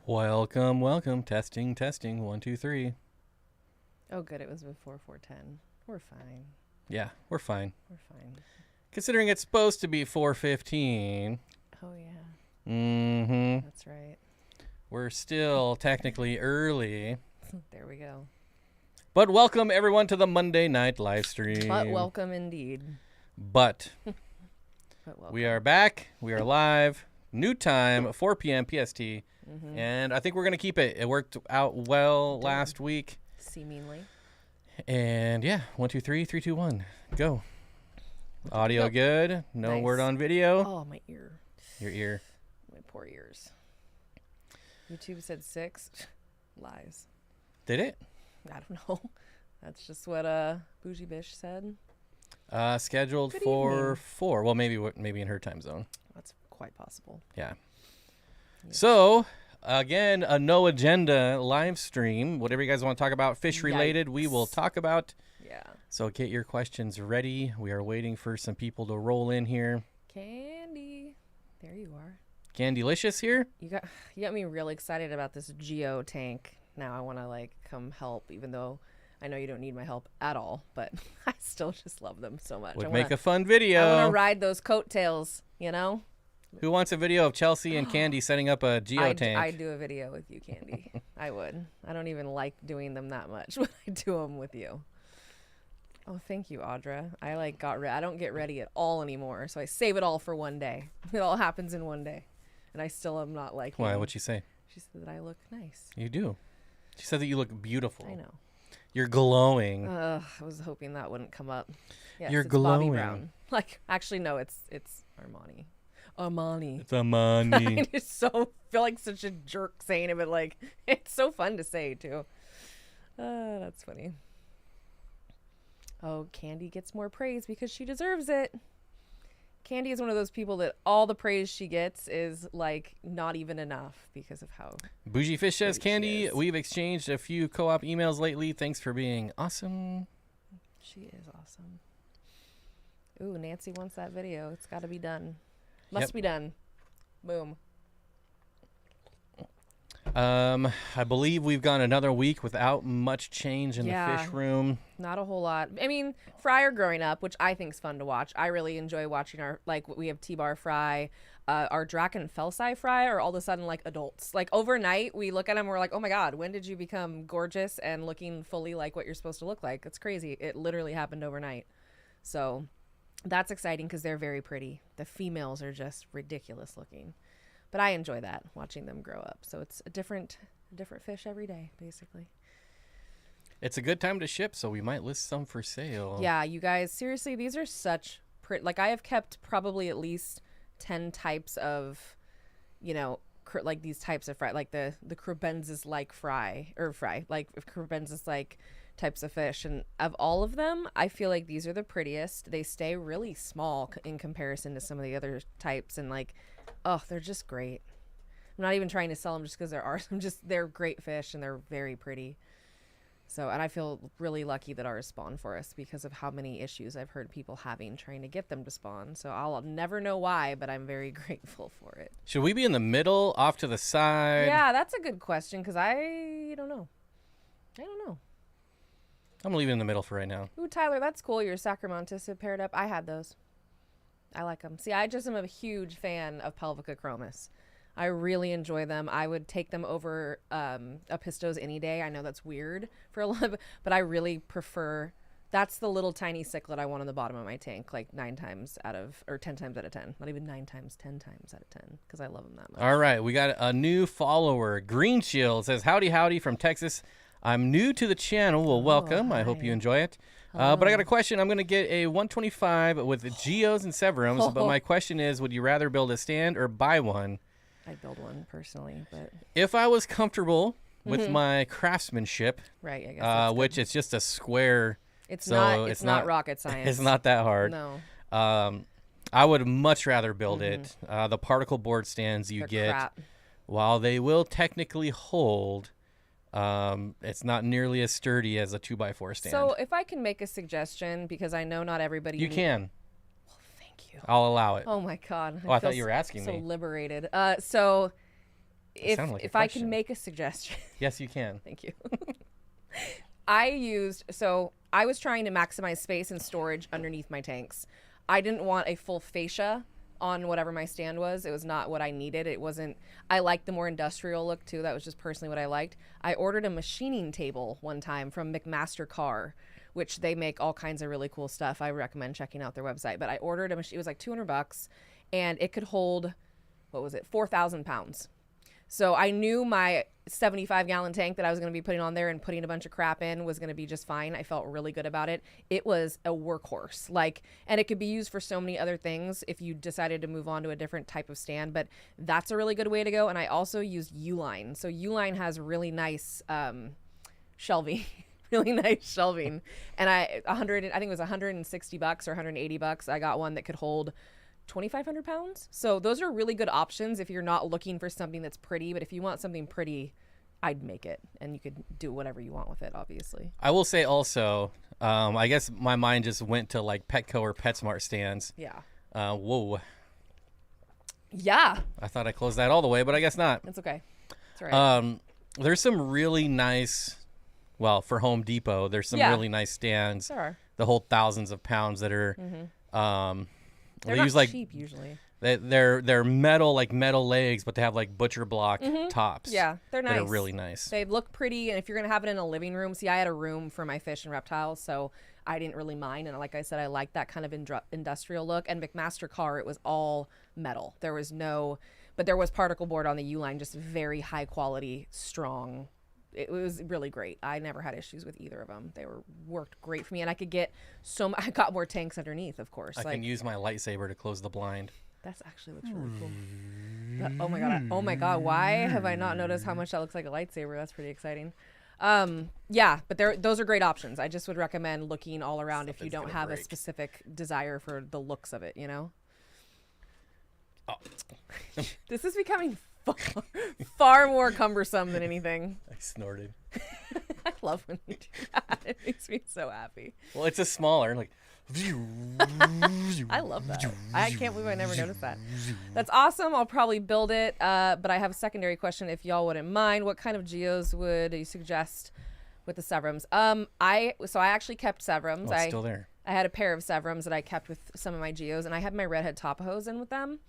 Welcome, welcome. Testing, testing. 1, 2, 3. Oh, good. It was before 4:10. We're fine. Yeah, we're fine. We're fine. Considering it's supposed to be 4:15. Oh, yeah. Mm-hmm. That's right. We're still technically early. There we go. But welcome, everyone, to the Monday night live stream. But welcome indeed. But welcome. we are back. We are live. New time, 4 p.m. PST. Mm-hmm. And I think we're going to keep it. It worked out well last week. Seemingly. And yeah, 1, 2, 3, 3, 2, 1. Go. Audio Nope. good. No Nice. word on video. Oh, my ear. Your ear. My poor ears. YouTube said 6. Lies. Did it? I don't know. That's just what Bougie Bish said. Scheduled Good for evening. 4. Well, maybe in her time zone. That's quite possible. Yeah. Yes. So, again, a no agenda live stream. Whatever you guys want to talk about, fish related, we will Yikes. talk about. Yeah. So get your questions ready. We are waiting for some people to roll in here. Candy. There you are. Candylicious here. You got me real excited about this Geo tank. Now I want to come help, even though I know you don't need my help at all, but I still just love them so much. Would I make wanna, a fun I want video. to ride those coattails, you know? Who wants a video of Chelsea and Candy setting up a geo tank? I'd do a video with you, Candy. I would. I don't even like doing them that much, but I do them with you. Oh, thank you, Audra. I don't get ready at all anymore, so I save it all for one day. It all happens in one day, and I still am not liking. Why? What'd she say? She said that I look nice. You do. She said that you look beautiful. I know. You're glowing. I was hoping that wouldn't come up. Yes, You're it's Bobby glowing. Brown. Actually, no, it's Armani. Armani. It's a money. I just feel like such a jerk saying it, but it's so fun to say too. That's funny. Oh, Candy gets more praise because she deserves it. Candy is one of those people that all the praise she gets is not even enough because of how. Bougie Fish says, Pretty she Candy, is. we've exchanged a few co-op emails lately. Thanks for being awesome. She is awesome. Ooh, Nancy wants that video. It's got to be done. Must Yep. be done. Boom. I believe we've gone another week without much change in the Yeah. fish room. Not a whole lot. I mean, Fry are growing up, which I think is fun to watch. I really enjoy watching our, we have T-Bar Fry. Our Draken Felsai Fry are all of a sudden adults. Overnight, we look at them and we're like, oh my God, when did you become gorgeous and looking fully like what you're supposed to look like? It's crazy. It literally happened overnight. So that's exciting because they're very pretty. The females are just ridiculous looking. But I enjoy that, watching them grow up. So it's a different fish every day, basically. It's a good time to ship, so we might list some for sale. Yeah, you guys, seriously, these are such pretty. I have kept probably at least 10 types of, these types of fry, the Crebensis fry, Crebensis types of fish. And of all of them, I feel like these are the prettiest. They stay really small in comparison to some of the other types. And they're just great. I'm not even trying to sell them just because they're great fish and they're very pretty. So, and I feel really lucky that ours spawn for us because of how many issues I've heard people having trying to get them to spawn. So I'll never know why, but I'm very grateful for it. Should we be in the middle, off to the side? Yeah, that's a good question because I don't know. I don't know. I'm going to leave it in the middle for right now. Ooh, Tyler, that's cool. Your Sacramontis have paired up. I had those. I like them. See, I just am a huge fan of Pelvica chromis. I really enjoy them. I would take them over Apistos any day. I know that's weird for a lot of, but I really prefer. That's the little tiny cichlid I want on the bottom of my tank, 9 times out of, or 10 times out of 10. Not even 9 times, 10 times out of 10, because I love them that much. All right, we got a new follower. Green Shield says, howdy from Texas. I'm new to the channel. Well, welcome. I hope you hi. enjoy it. But I got a question. I'm going to get a 125 with Geos and Severums, but my question is, would you rather build a stand or buy one? I'd build one personally, but If I was comfortable with my craftsmanship, right, I guess that's good. which it's just a square. It's so not. It's not rocket science. It's not that hard. No. I would much rather build it. The particle board stands you They're get, crap. while they will technically hold, it's not nearly as sturdy as a 2x4 stand. So if I can make a suggestion, because I know not everybody. You can. Well, thank you. I'll allow it. Oh my God. Oh, I thought feel you were asking so me. liberated. So if I can make a suggestion. Yes, you can. Thank you. I was trying to maximize space and storage underneath my tanks. I didn't want a full fascia on whatever my stand was. It was not what I needed. I liked the more industrial look too. That was just personally what I liked. I ordered a machining table one time from McMaster Carr, which they make all kinds of really cool stuff. I recommend checking out their website. But I ordered a machine. It was like $200, and it could hold, 4,000 pounds. So I knew my 75-gallon tank that I was going to be putting on there and putting a bunch of crap in was going to be just fine. I felt really good about it. It was a workhorse, and it could be used for so many other things if you decided to move on to a different type of stand, but that's a really good way to go. And I also used Uline. So Uline has really nice shelving. Really nice shelving. And I think it was $160 or $180. I got one that could hold 2,500 pounds. So those are really good options if you're not looking for something that's pretty. But if you want something pretty, I'd make it, and you could do whatever you want with it, obviously. I will say also, I guess my mind just went to like Petco or PetSmart stands. Yeah. Whoa. Yeah. I thought I closed that all the way, but I guess not. That's okay. That's all right. There's some really nice, for Home Depot, there's some really nice stands. There are. That hold thousands of pounds that are, They're they not use cheap usually. They're metal legs, but they have like butcher block tops. Yeah, they're nice. They're really nice. They look pretty, and if you're gonna have it in a living room, see, I had a room for my fish and reptiles, so I didn't really mind. And like I said, I like that kind of industrial look. And McMaster Carr, it was all metal. There was particle board on the Uline, just very high quality, strong. It was really great. I never had issues with either of them. They worked great for me, and I could get I got more tanks underneath, of course. I can use my lightsaber to close the blind. That actually looks really cool. Oh my god! Why have I not noticed how much that looks like a lightsaber? That's pretty exciting. Yeah, but those are great options. I just would recommend looking all around if you don't have a specific desire for the looks of it. Oh. This is becoming far more cumbersome than anything. I snorted. I love when you do that. It makes me so happy. Well, it's a smaller, I love that. I can't believe I never noticed that. That's awesome. I'll probably build it. But I have a secondary question, if y'all wouldn't mind. What kind of geos would you suggest with the Severums? I actually kept Severums. It's still there. I had a pair of Severums that I kept with some of my geos, and I had my redhead Tapajos in with them.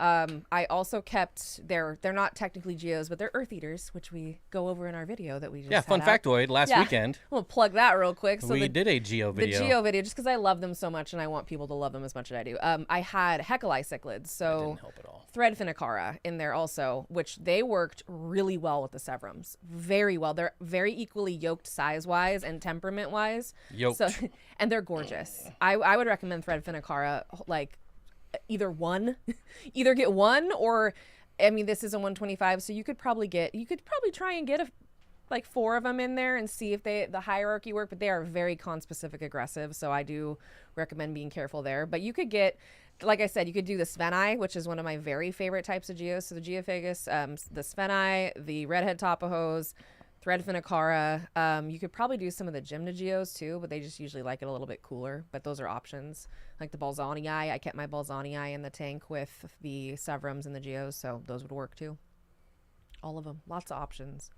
I also kept they're not technically geos, but they're earth eaters, which we go over in our video that we just had fun factoid last weekend. We'll plug that real quick. So we did a geo video. The geo video, just because I love them so much and I want people to love them as much as I do. I had Hecali cichlids, so that didn't help at all. Thread Phennicara in there also, which they worked really well with the Severums. Very well. They're very equally yoked size-wise and temperament-wise. Yoked. And they're gorgeous. I would recommend Thread Phennicara, either get one, or this is a 125, so you could probably try and get 4 of them in there and see if the hierarchy work, but they are very conspecific aggressive, so I do recommend being careful there. But you could get, like I said, you could do the Svenai, which is one of my very favorite types of geos. So the Geophagus, the Svenai, the redhead Tapajos, Thread Phennicara. You could probably do some of the Gymnogeos too, but they just usually like it a little bit cooler. But those are options. Like the Balzanii. I kept my Balzanii in the tank with the Severums and the Geos, so those would work too. All of them. Lots of options.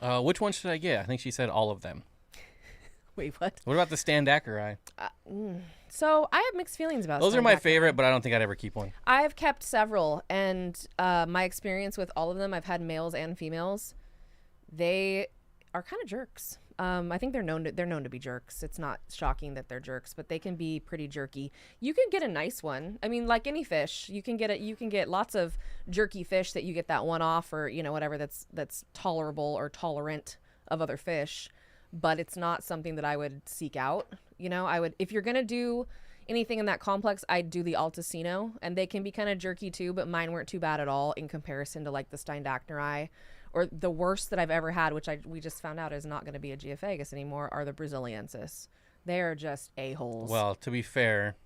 Which one should I get? I think she said all of them. Wait, what? What about the Standacari? So I have mixed feelings about those. Are my favorite, but I don't think I'd ever keep one. I've kept several, and my experience with all of them, I've had males and females. They are kind of jerks. I think they're known to be jerks. It's not shocking that they're jerks, but they can be pretty jerky. You can get a nice one. Like any fish, you can get lots of jerky fish that you get that one off, or whatever that's tolerable or tolerant of other fish. But it's not something that I would seek out. If you're gonna do anything in that complex, I'd do the Altacino, and they can be kind of jerky too, but mine weren't too bad at all in comparison to the Steindachnerai. Or the worst that I've ever had, which we just found out is not going to be a Geophagus anymore, are the Braziliensis. They are just a-holes. Well, to be fair.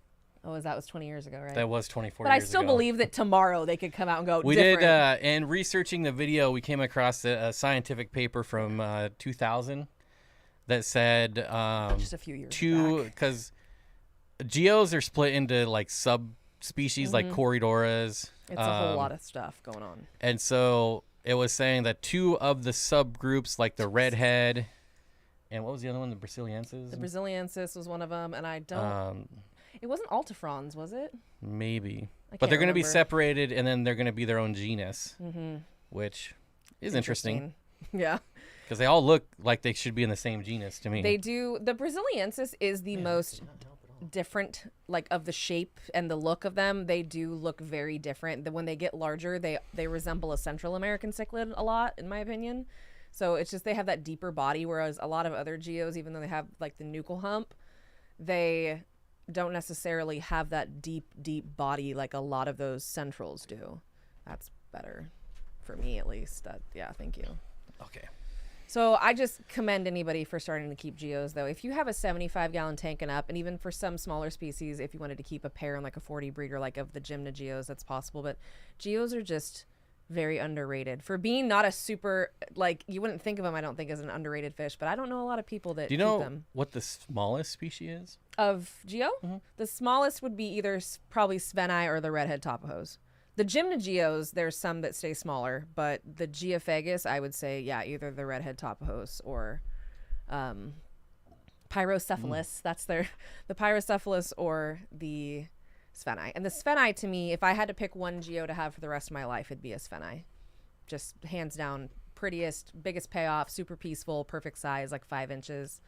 Oh, that was 20 years ago, right? That was 24 years ago. But I still believe that tomorrow they could come out and go we different. did, in researching the video, we came across a scientific paper from 2000 that said just a few years back. Because geos are split into subspecies like Corridoras. It's a whole lot of stuff going on. And so it was saying that 2 of the subgroups, like the redhead, and what was the other one? The Brasiliensis? The Brasiliensis was one of them, and I don't... it wasn't Altifrons, was it? Maybe. I But they're can't going to be remember. separated, and then they're going to be their own genus, which is interesting. Yeah. Because they all look like they should be in the same genus to me. They do. The Brasiliensis is the most different, like, of the shape and the look of them. They do look very different. When they get larger, they resemble a Central American cichlid a lot, in my opinion. So it's just they have that deeper body, whereas a lot of other geos, even though they have like the nuchal hump, they don't necessarily have that deep body like a lot of those centrals do. That's better for me, at least. Yeah, thank you. Okay. So I just commend anybody for starting to keep geos, though. If you have a 75-gallon tank and up, and even for some smaller species, if you wanted to keep a pair in like a 40 breeder, like of the gymnogeos, that's possible. But geos are just very underrated for being not a super, like, you wouldn't think of them, I don't think, as an underrated fish, but I don't know a lot of people that Do you keep know them. what the smallest species is? Of geo? The smallest would be either probably Sveni or the redhead Tapajos. The gymnogeos, there's some that stay smaller, but the Geophagus, I would say, yeah, either the redhead Tapajos or Pyrocephalus. That's the Pyrocephalus or the Sveni. And the Sveni, to me, if I had to pick one geo to have for the rest of my life, it'd be a Sveni. Just hands down, prettiest, biggest payoff, super peaceful, perfect size, like 5 inches.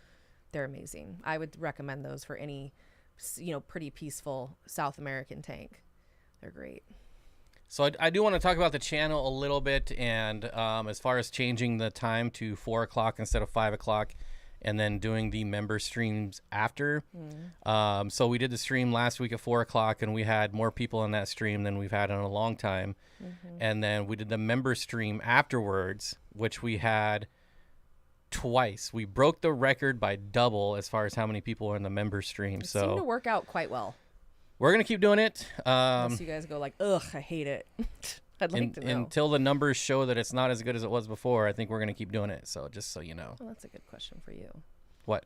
They're amazing. I would recommend those for any, pretty peaceful South American tank. They're great. So I do want to talk about the channel a little bit, and as far as changing the time to 4 o'clock instead of 5 o'clock, and then doing the member streams after. So we did the stream last week at 4 o'clock, and we had more people on that stream than we've had in a long time. And then we did the member stream afterwards, which we had twice. We broke the record by double as far as how many people were in the member stream. It seemed to So work out quite well. we're going to keep doing it. Unless you guys go like, ugh, I hate it. I'd like to know. Until the numbers show that it's not as good as it was before, I think we're going to keep doing it. So just so you know. Well, that's a good question for you. What?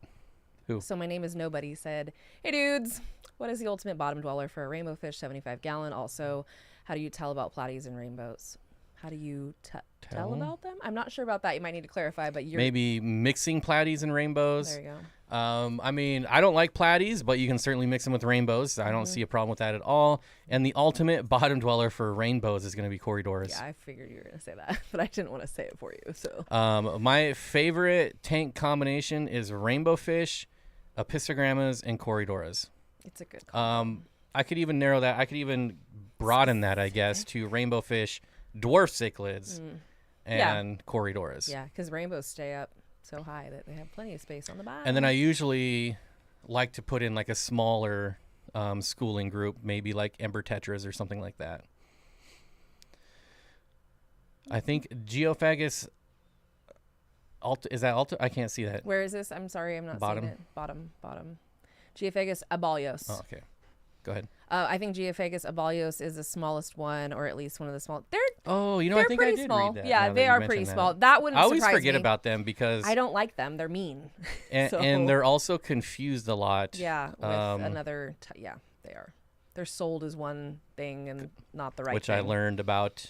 Who? So my name is Nobody said, hey dudes, what is the ultimate bottom dweller for a rainbow fish 75 gallon? Also, how do you tell about platies and rainbows? How do you tell about them? I'm not sure about that. You might need to clarify, but you're... Maybe mixing platies and rainbows. There you go. I mean, I don't like platies, but you can certainly mix them with rainbows. I don't see a problem with that at all. And the ultimate bottom dweller for rainbows is going to be corridors. Yeah, I figured you were going to say that, but I didn't want to say it for you. So my favorite tank combination is rainbow fish, epistogrammas, and corridoras. it's a good call. I could even narrow that. I could even broaden that, I guess, to rainbow fish, dwarf cichlids, and corridoras. Yeah, because rainbows stay up so high that they have plenty of space on the bottom. And then I usually like to put in like a smaller schooling group, maybe like Ember Tetras or something like that. I think Geophagus, is that Alta? I can't see that. Where is this? I'm sorry, I'm not Bottom. seeing it. Bottom. Geophagus abalios. Oh, okay. Go ahead. I think Geophagus abalios is the smallest one, or at least one of the small. Oh, I They're think I pretty did small. read that. Yeah, now that they you are mention pretty that. small. That wouldn't I always surprise forget me. about them because I don't like them. They're mean. and, So- and they're also confused a lot. Yeah, with another. Yeah, they are. They're sold as one thing and not the right which thing. I learned about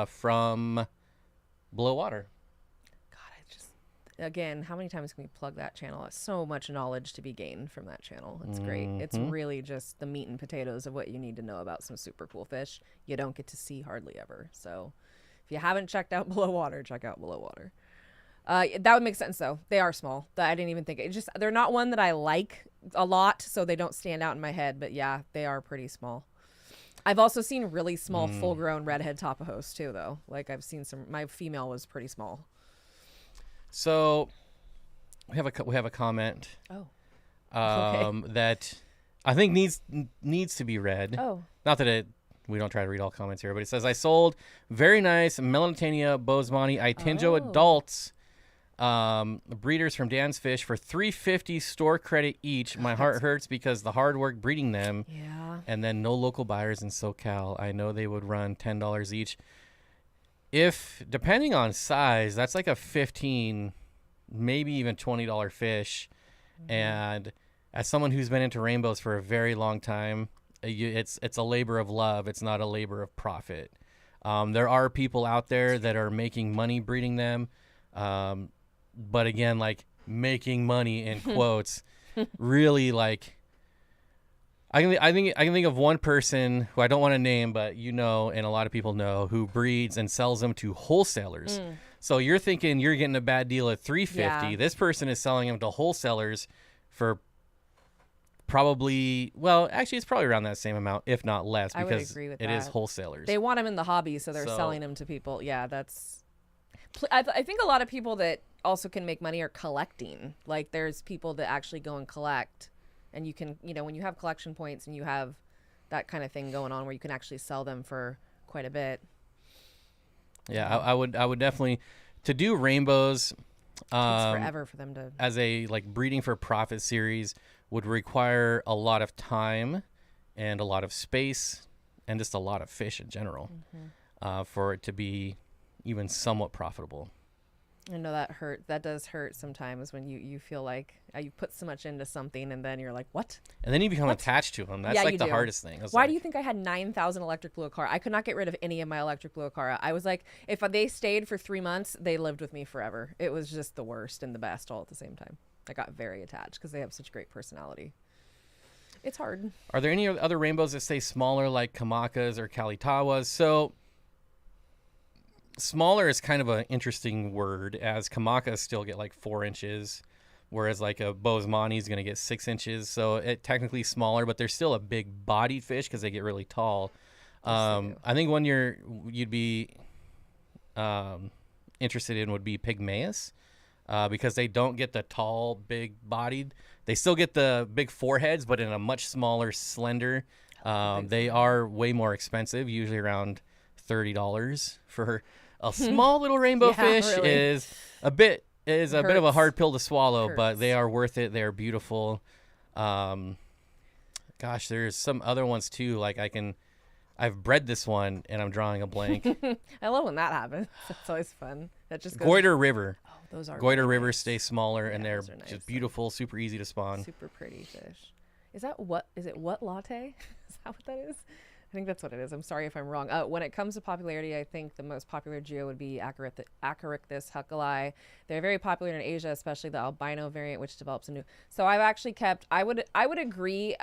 from Below Water. God, again, how many times can we plug that channel? So much knowledge to be gained from that channel. It's great. It's really just the meat and potatoes of what you need to know about some super cool fish you don't get to see hardly ever. So if you haven't checked out Below Water, check out Below Water. That would make sense, though. They are small. I didn't even think it. Just they're not one that I like a lot, so they don't stand out in my head. But yeah, they are pretty small. I've also seen really small, full-grown redhead Tapajos too, though. Like I've seen some. My female was pretty small. So we have a comment Oh. Okay. that I think needs to be read. Oh. Not that we don't try to read all comments here, but it says, I sold very nice Melanitania bosemani Itinjo adults breeders from Dan's Fish for $350 store credit each. My heart hurts because the hard work breeding them. Yeah. And then no local buyers in SoCal. I know they would run $10 each. If, depending on size, that's like a $15, maybe even $20 fish. And as someone who's been into rainbows for a very long time, it's a labor of love. It's not a labor of profit. There are people out there that are making money breeding them. But again, like making money in quotes, really like I can think of one person who I don't want to name, but and a lot of people know, who breeds and sells them to wholesalers. So you're thinking you're getting a bad deal at $350. Yeah. This person is selling them to wholesalers for probably, well, actually it's probably around that same amount, if not less, I would because agree with it is that. wholesalers. They want them in the hobby, so they're selling them to people. Yeah, that's. I think a lot of people that also can make money are collecting. Like there's people that actually go and collect, and you can, when you have collection points and you have that kind of thing going on where you can actually sell them for quite a bit. Yeah, I would definitely, to do rainbows. Takes forever for them to. As a like breeding for profit series would require a lot of time and a lot of space and just a lot of fish in general for it to be even somewhat profitable. I know that hurt. That does hurt sometimes when you feel like you put so much into something and then you're like, what? And then you become attached to them. That's like the hardest thing. Why do you think I had 9,000 electric blue acara? I could not get rid of any of my electric blue acara. I was like, if they stayed for 3 months, they lived with me forever. It was just the worst and the best all at the same time. I got very attached because they have such great personality. It's hard. Are there any other rainbows that stay smaller, like Kamakas or Kalitawas? So smaller is kind of an interesting word, as Kamakas still get like 4 inches, whereas like a Bozeman is going to get 6 inches. So it technically smaller, but they're still a big bodied fish because they get really tall. I think one you'd be interested in would be Pygmaeus, because they don't get the tall, big bodied. They still get the big foreheads, but in a much smaller, slender. They are way more expensive, usually around $30 for a small little rainbow fish. Really. is a bit of a hard pill to swallow, Hurts. but they are worth it. They are beautiful. Gosh, there's some other ones too. Like I've bred this one and I'm drawing a blank. I love when that happens. That's always fun. That just goes. Goiter River. Oh, those are Goiter really River nice. stay smaller and they're those are nice. just beautiful, super easy to spawn. Super pretty fish. Is it what latte? Is that what that is? I think that's what it is. I'm sorry if I'm wrong. When it comes to popularity, I think the most popular geo would be Acaricthus huckeli. They're very popular in Asia, especially the albino variant, which develops a new. So I've actually kept. I would agree.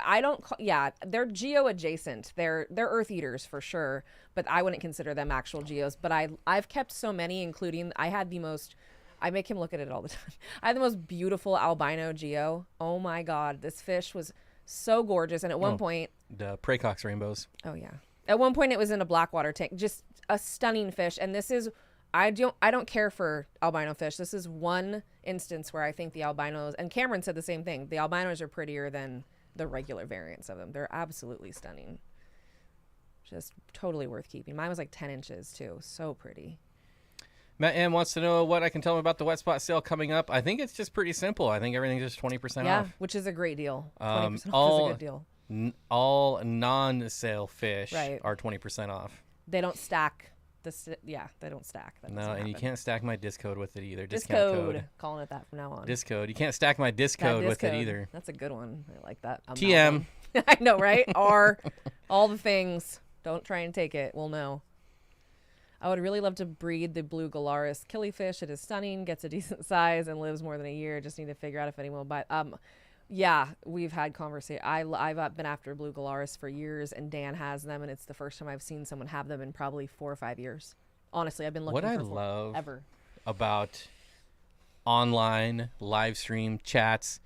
They're geo adjacent. They're earth eaters for sure, but I wouldn't consider them actual geos. But I've kept so many, including I had the most. I make him look at it all the time. I had the most beautiful albino geo. Oh my God, this fish was so gorgeous. And at one point, the Praecox rainbows. Oh yeah. At one point it was in a blackwater tank. Just a stunning fish. And this is I don't care for albino fish. This is one instance where I think the albinos, and Cameron said the same thing, the albinos are prettier than the regular variants of them. They're absolutely stunning. Just totally worth keeping. Mine was like 10 inches too. So pretty. Matt M wants to know what I can tell him about the wet spot sale coming up. I think it's just pretty simple. I think everything's just 20% off. Yeah, which is a great deal. 20% off is a good deal. All non-sale fish Right. are 20% off. They don't stack. They don't stack. That No, doesn't and you happen. can't stack my discode with it either. Discode. Calling it that from now on. Discode. You can't stack my discode with it either. That's a good one. I like that. TM. I know, right? R. All the things. Don't try and take it. We'll know. I would really love to breed the blue Galaris killifish. It is stunning, gets a decent size, and lives more than a year. Just need to figure out if anyone will buy. Yeah, we've had conversation. I've been after blue Galaris for years, and Dan has them, and it's the first time I've seen someone have them in probably 4 or 5 years. Honestly, I've been looking what I for love ever. About online live stream chats.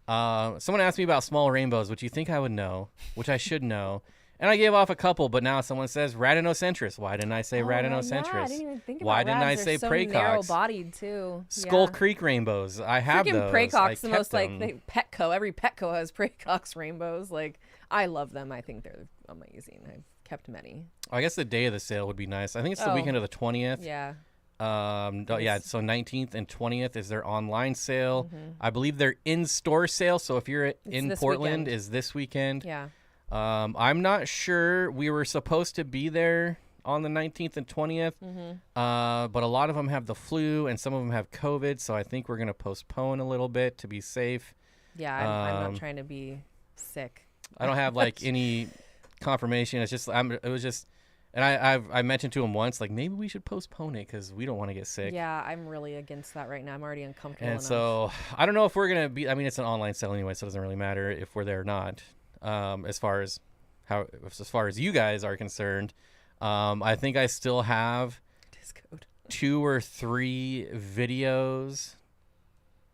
Someone asked me about small rainbows, which you think I would know, which I should know. And I gave off a couple, but now someone says Radinocentris. Why didn't I say Radinocentris? Yeah, I didn't even think about Why didn't I rads. say They're Praecox? so narrow-bodied too. Skull Creek rainbows. I have Freaking those. Praecox, the most them. Petco. Every Petco has Praecox rainbows. Like, I love them. I think they're amazing. I've kept many. I guess the day of the sale would be nice. I think it's the weekend of the 20th. Yeah. Yeah, so 19th and 20th is their online sale. Mm-hmm. I believe their in-store sale, so if you're in Portland, weekend. is this weekend. Yeah. I'm not sure. We were supposed to be there on the 19th and 20th, but a lot of them have the flu and some of them have COVID, so I think we're going to postpone a little bit to be safe. Yeah, I'm not trying to be sick. I don't have like any confirmation. It's just it was just And I mentioned to him once, like, maybe we should postpone it because we don't want to get sick. Yeah, I'm really against that right now. I'm already uncomfortable And enough. so I don't know if we're going to be, I mean, it's an online sale anyway, so it doesn't really matter if we're there or not. As far as you guys are concerned, I think I still have Discode. 2 or 3 videos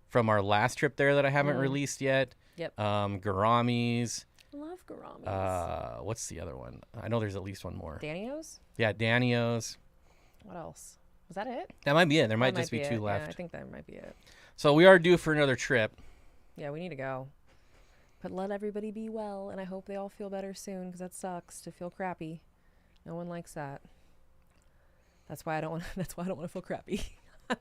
from our last trip there that I haven't released yet. Yep. Garamis. Love Garamis. What's the other one? I know there's at least one more. Danios? Yeah, Danios. What else? Was that it? That might be it. There might That just be 2 left. Yeah, I think that might be it. So we are due for another trip. Yeah, we need to go. But let everybody be well, and I hope they all feel better soon, because that sucks to feel crappy. No one likes that. That's why I don't want. That's why I don't want to feel crappy.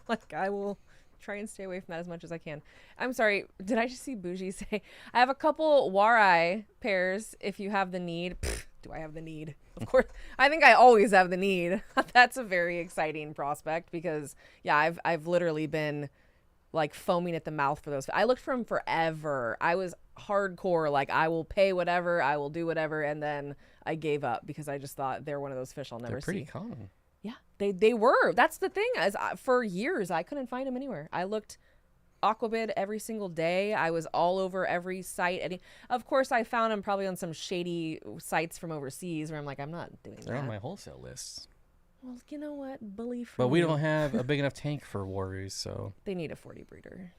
Like, I will try and stay away from that as much as I can. I'm sorry. Did I just see Bougie say, I have a couple Warai pairs if you have the need? Pfft, do I have the need? Of course. I think I always have the need. That's a very exciting prospect because, yeah, I've literally been like foaming at the mouth for those. I looked for them forever. I was hardcore. Like, I will pay whatever. I will do whatever. And then I gave up because I just thought they're one of those fish I'll never They're pretty see. common. Yeah, they were. That's the thing. For years, I couldn't find them anywhere. I looked Aquabid every single day. I was all over every site. Of course, I found them probably on some shady sites from overseas where I'm like, I'm not doing They're that. on my wholesale lists. Well, you know what? Bully for But we me. don't have a big enough tank for Warus, so. They need a 40 breeder.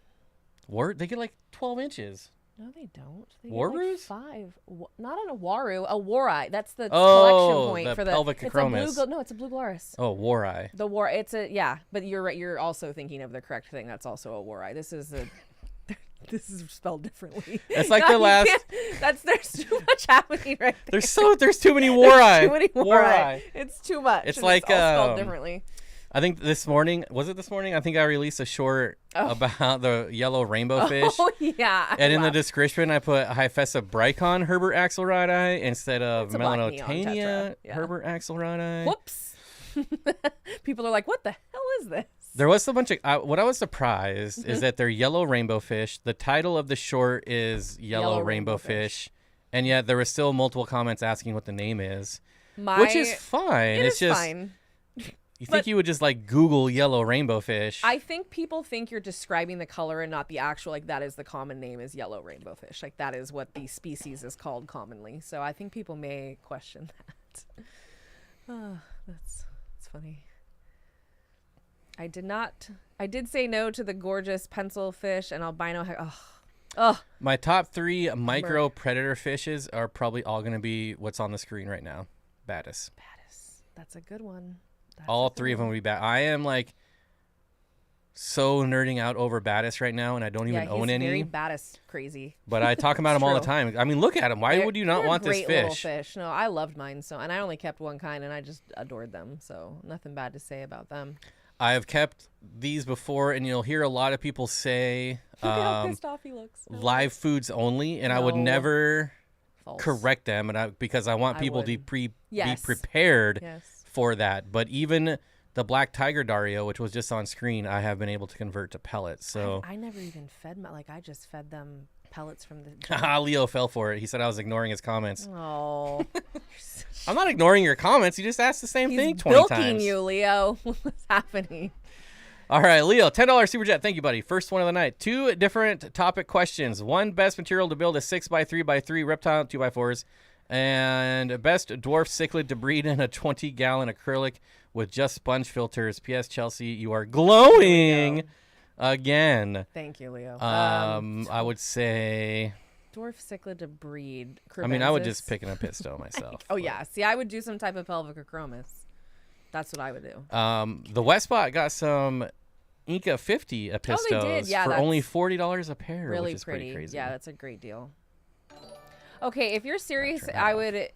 They get like 12 inches. No, they don't. They Warus? get like 5. Not an Waru, a Warai. That's the Oh, collection point the for the pelvic it's chromis. a blue. No, it's a blue Glarus. Oh, Warai. The war. It's a yeah. But you're right. You're also thinking of the correct thing. That's also a Warai. This is a. This is spelled differently. It's like the last. There's too much happening right there. There's too many Warai. Too many Warai. It's too much. It's and like it's all spelled differently. I think this morning, was it this morning? I think I released a short about the yellow rainbow fish. Oh, yeah. And in the description, I put Hyphessa bricon Herbert axelrodi instead of It's a black neon Melanotania tetra. Yeah. Herbert axelrodi. Whoops. People are like, what the hell is this? There was a bunch of, what I was surprised is that they're yellow rainbow fish. The title of the short is Yellow Rainbow Fish. And yet there were still multiple comments asking what the name is, which is fine. It's just fine. You think you would just like Google yellow rainbow fish. I think people think you're describing the color and not the actual, like, that is the common name is yellow rainbow fish. Like, that is what the species is called commonly. So I think people may question that. Oh, that's funny. I did say no to the gorgeous pencil fish and albino. My top 3 micro predator fishes are probably all going to be what's on the screen right now. Baddis. That's a good one. All 3 of them will be bad. I am like so nerding out over Baddis right now, and I don't even own any. Very Baddis crazy. But I talk about them all the time. I mean, look at them. Why would you not want this Great little fish? fish. No, I loved mine. And I only kept one kind, and I just adored them. So nothing bad to say about them. I have kept these before, and you'll hear a lot of people say Look at how pissed off he looks. live foods only, and I would never correct them, because I want people to be prepared for that. But even the black tiger Dario, which was just on screen, I have been able to convert to pellets. So I never even fed I just fed them pellets from the Leo fell for it. He said I was ignoring his comments. Oh. I'm not ignoring your comments. You just asked the same thing 20 times. He's bilking you, Leo. What's happening? All right, Leo, $10 super chat. Thank you, buddy. First one of the night. 2 different topic questions. 1, best material to build a 6x3x3 reptile 2x4s, and best dwarf cichlid to breed in a 20-gallon acrylic with just sponge filters. P.S. Chelsea, you are glowing again. Thank you, Leo. I would say dwarf cichlid to breed. I mean, I would just pick an apisto myself. Yeah. See, I would do some type of pelvic chromis. That's what I would do. The Westbot got some Inca 50 apistos for only $40 a pair, really which is pretty crazy. Yeah, that's a great deal. Okay, if you're serious, I would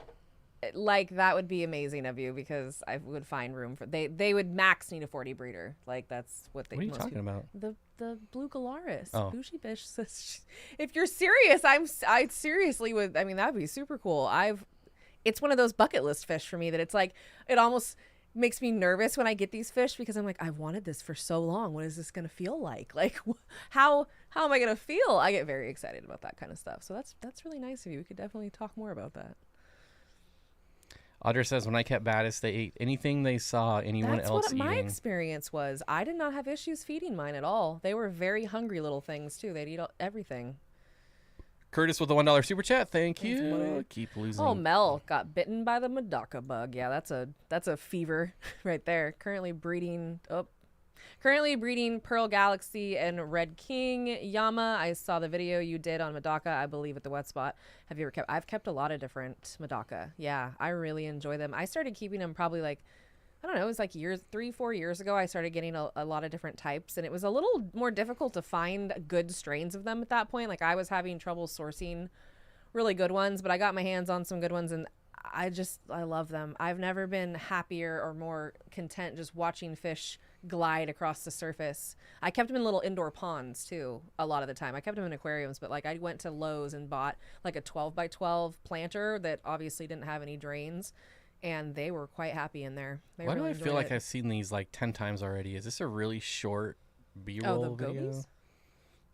that would be amazing of you, because I would find room for they would max need a 40 breeder. Like, that's what they. What are you talking about? The blue Galaris. Oh. Bougie Bish says, if you're serious, I seriously would. I mean, that'd be super cool. It's one of those bucket list fish for me that it's like it almost makes me nervous when I get these fish, because I'm like, I've wanted this for so long. What is this going to feel like? Like, how am I going to feel? I get very excited about that kind of stuff. So that's really nice of you. We could definitely talk more about that. Audra says, when I kept Battis, they ate anything they saw anyone That's else what eating. my experience was. I did not have issues feeding mine at all. They were very hungry little things, too. They'd eat everything. Curtis with the $1 super chat. Thank Thanks, you. buddy. Keep losing. Oh, Mel got bitten by the Madaka bug. Yeah, that's a fever right there. Currently breeding Pearl Galaxy and Red King Yama. I saw the video you did on Madaka, I believe, at the wet spot. Have you ever kept? I've kept a lot of different Madaka. Yeah, I really enjoy them. I started keeping them probably like, I don't know, it was like 3-4 years ago. I started getting a lot of different types, and it was a little more difficult to find good strains of them at that point. Like I was having trouble sourcing really good ones, but I got my hands on some good ones, and I love them. I've never been happier or more content just watching fish glide across the surface. I kept them in little indoor ponds too a lot of the time. I kept them in aquariums, but like I went to Lowe's and bought like a 12x12 planter that obviously didn't have any drains, and they were quite happy in there. Why do I feel like I've seen these like 10 times already? Is this a really short B-roll video? Gobies?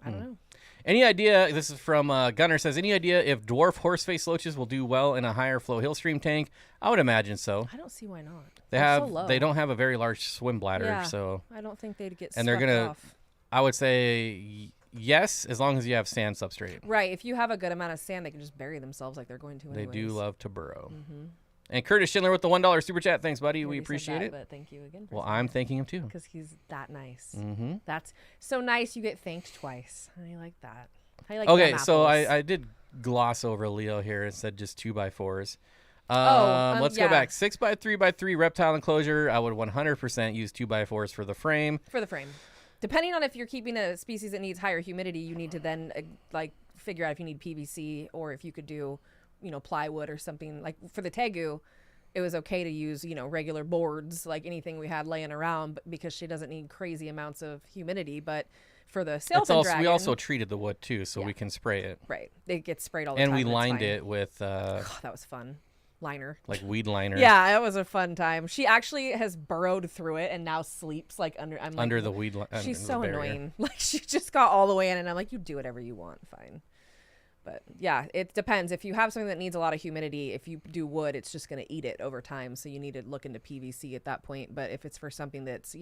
I don't know. Any idea, this is from Gunner, says, any idea if dwarf horseface loaches will do well in a higher flow hill stream tank? I would imagine so. I don't see why not. They don't have a very large swim bladder, so I don't think they'd get and they're gonna off. I would say yes, as long as you have sand substrate. Right, if you have a good amount of sand, they can just bury themselves like they're going to anyways. They do love to burrow. And Curtis Schindler with the $1 super chat. Thanks, buddy. We appreciate it. But thank you again. Well, I'm thanking him too. Because he's that nice. That's so nice. You get thanked twice. I like that. Okay, so I did gloss over Leo here and said just 2x4s. Let's go back. 6x3x3 reptile enclosure. I would 100% use 2x4s for the frame. Depending on if you're keeping a species that needs higher humidity, you need to then like figure out if you need PVC or if you could do, plywood or something. Like for the tegu, it was okay to use, regular boards, like anything we had laying around, because she doesn't need crazy amounts of humidity. But for the sailfin dragon, we also treated the wood too, so we can spray it. Right, it gets sprayed all the time. And we lined it with that was fun. Liner, like weed liner. Yeah, that was a fun time. She actually has burrowed through it and now sleeps like under the weed line. She's so annoying. Like she just got all the way in, and I'm like, you do whatever you want, fine. But yeah, it depends. If you have something that needs a lot of humidity, if you do wood, it's just going to eat it over time. So you need to look into PVC at that point. But if it's for something that's,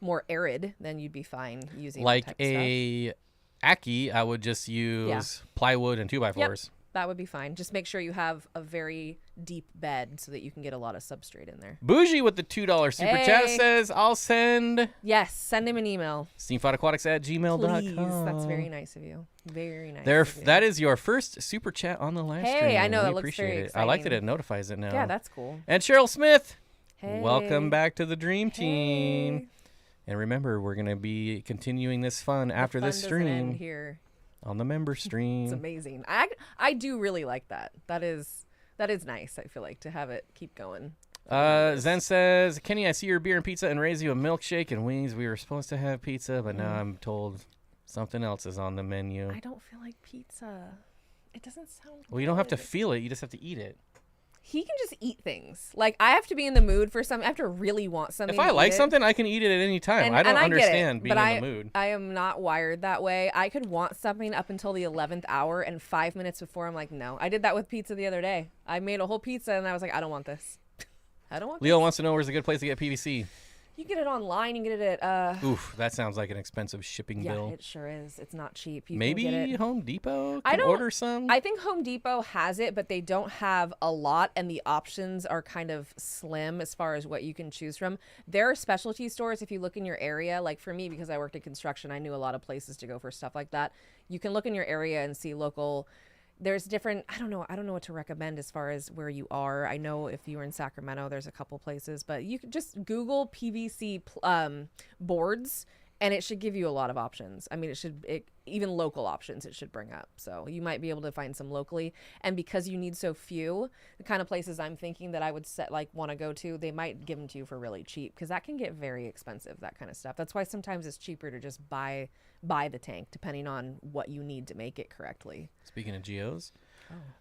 more arid, then you'd be fine using like that type of a Aki. I would just use plywood and 2x4s. Yep, that would be fine. Just make sure you have a very deep bed so that you can get a lot of substrate in there. Bougie with the $2 super chat says, I'll send. Yes, send him an email. SteenfottAquatics@gmail.com. Please, that's very nice of you. Very nice. That is your first super chat on the live stream. Hey, I know, we that looks appreciate very it. exciting. I like that it notifies it now. Yeah, that's cool. And Cheryl Smith, hey. Welcome back to the Dream Team. And remember, we're going to be continuing this fun after this stream here on the member stream. It's amazing. I do really like that. That is nice. I feel like to have it keep going. Zen says, Kenny, I see your beer and pizza and raise you a milkshake and wings. We were supposed to have pizza, but now I'm told something else is on the menu. I don't feel like pizza. It doesn't sound Well, you don't have to feel it. You just have to eat it. He can just eat things. Like, I have to be in the mood for something. I have to really want something. If I like something, I can eat it at any time. I don't understand being in the mood. I am not wired that way. I could want something up until the 11th hour, and 5 minutes before, I'm like, no. I did that with pizza the other day. I made a whole pizza, and I was like, I don't want this. I don't want Leo this. wants to know where's a good place to get PVC. You get it online. You can get it at... Oof, that sounds like an expensive shipping bill. Yeah, it sure is. It's not cheap. Maybe Home Depot can order some? I think Home Depot has it, but they don't have a lot, and the options are kind of slim as far as what you can choose from. There are specialty stores if you look in your area. Like for me, because I worked in construction, I knew a lot of places to go for stuff like that. You can look in your area and see local... There's different, I don't know what to recommend as far as where you are. I know if you were in Sacramento, there's a couple places, but you can just Google PVC boards, and it should give you a lot of options. I mean, even local options it should bring up. So you might be able to find some locally. And because you need so few, the kind of places I'm thinking that I would want to go to, they might give them to you for really cheap, because that can get very expensive, that kind of stuff. That's why sometimes it's cheaper to just buy the tank, depending on what you need to make it correctly. Speaking of geos,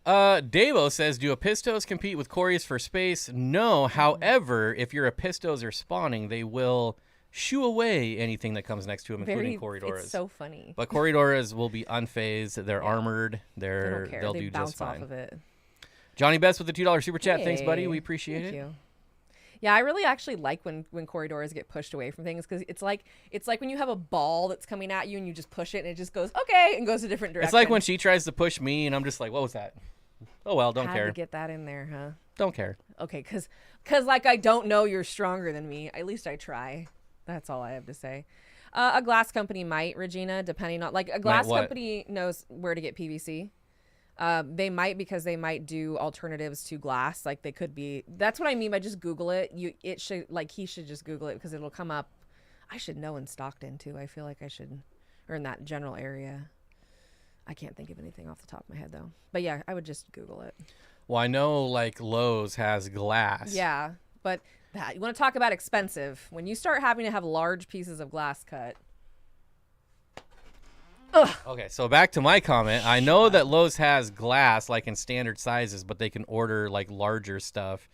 Davo says, do Apistos compete with Cories for space? No. However, if your Apistos are spawning, they will shoo away anything that comes next to them, including Corridoras. It's so funny. But Corridoras will be unfazed. They're armored. They don't care. They'll they do bounce just fine. Off of it. Johnny Best with the $2 super chat. Thanks, buddy. Hey, We appreciate thank it. you. Yeah, I really actually like when corridors get pushed away from things because it's like when you have a ball that's coming at you and you just push it and it just goes okay and goes a different direction. It's like when she tries to push me and I'm just like, what was that? Oh well, don't Had care. to get that in there, huh? Don't care. Okay, because like I don't know you're stronger than me. At least I try. That's all I have to say. A glass company might, Regina, depending on like a glass company knows where to get PVC. They might because they might do alternatives to glass. Like they could be. That's what I mean by just Google it. It should he should just Google it because it'll come up. I should know in Stockton too. I feel like I should, or in that general area. I can't think of anything off the top of my head though. But yeah, I would just Google it. Well, I know like Lowe's has glass. Yeah, but you want to talk about expensive. When you start having to have large pieces of glass cut. Ugh. Okay, so back to my comment. I know that Lowe's has glass like in standard sizes, but they can order like larger stuff.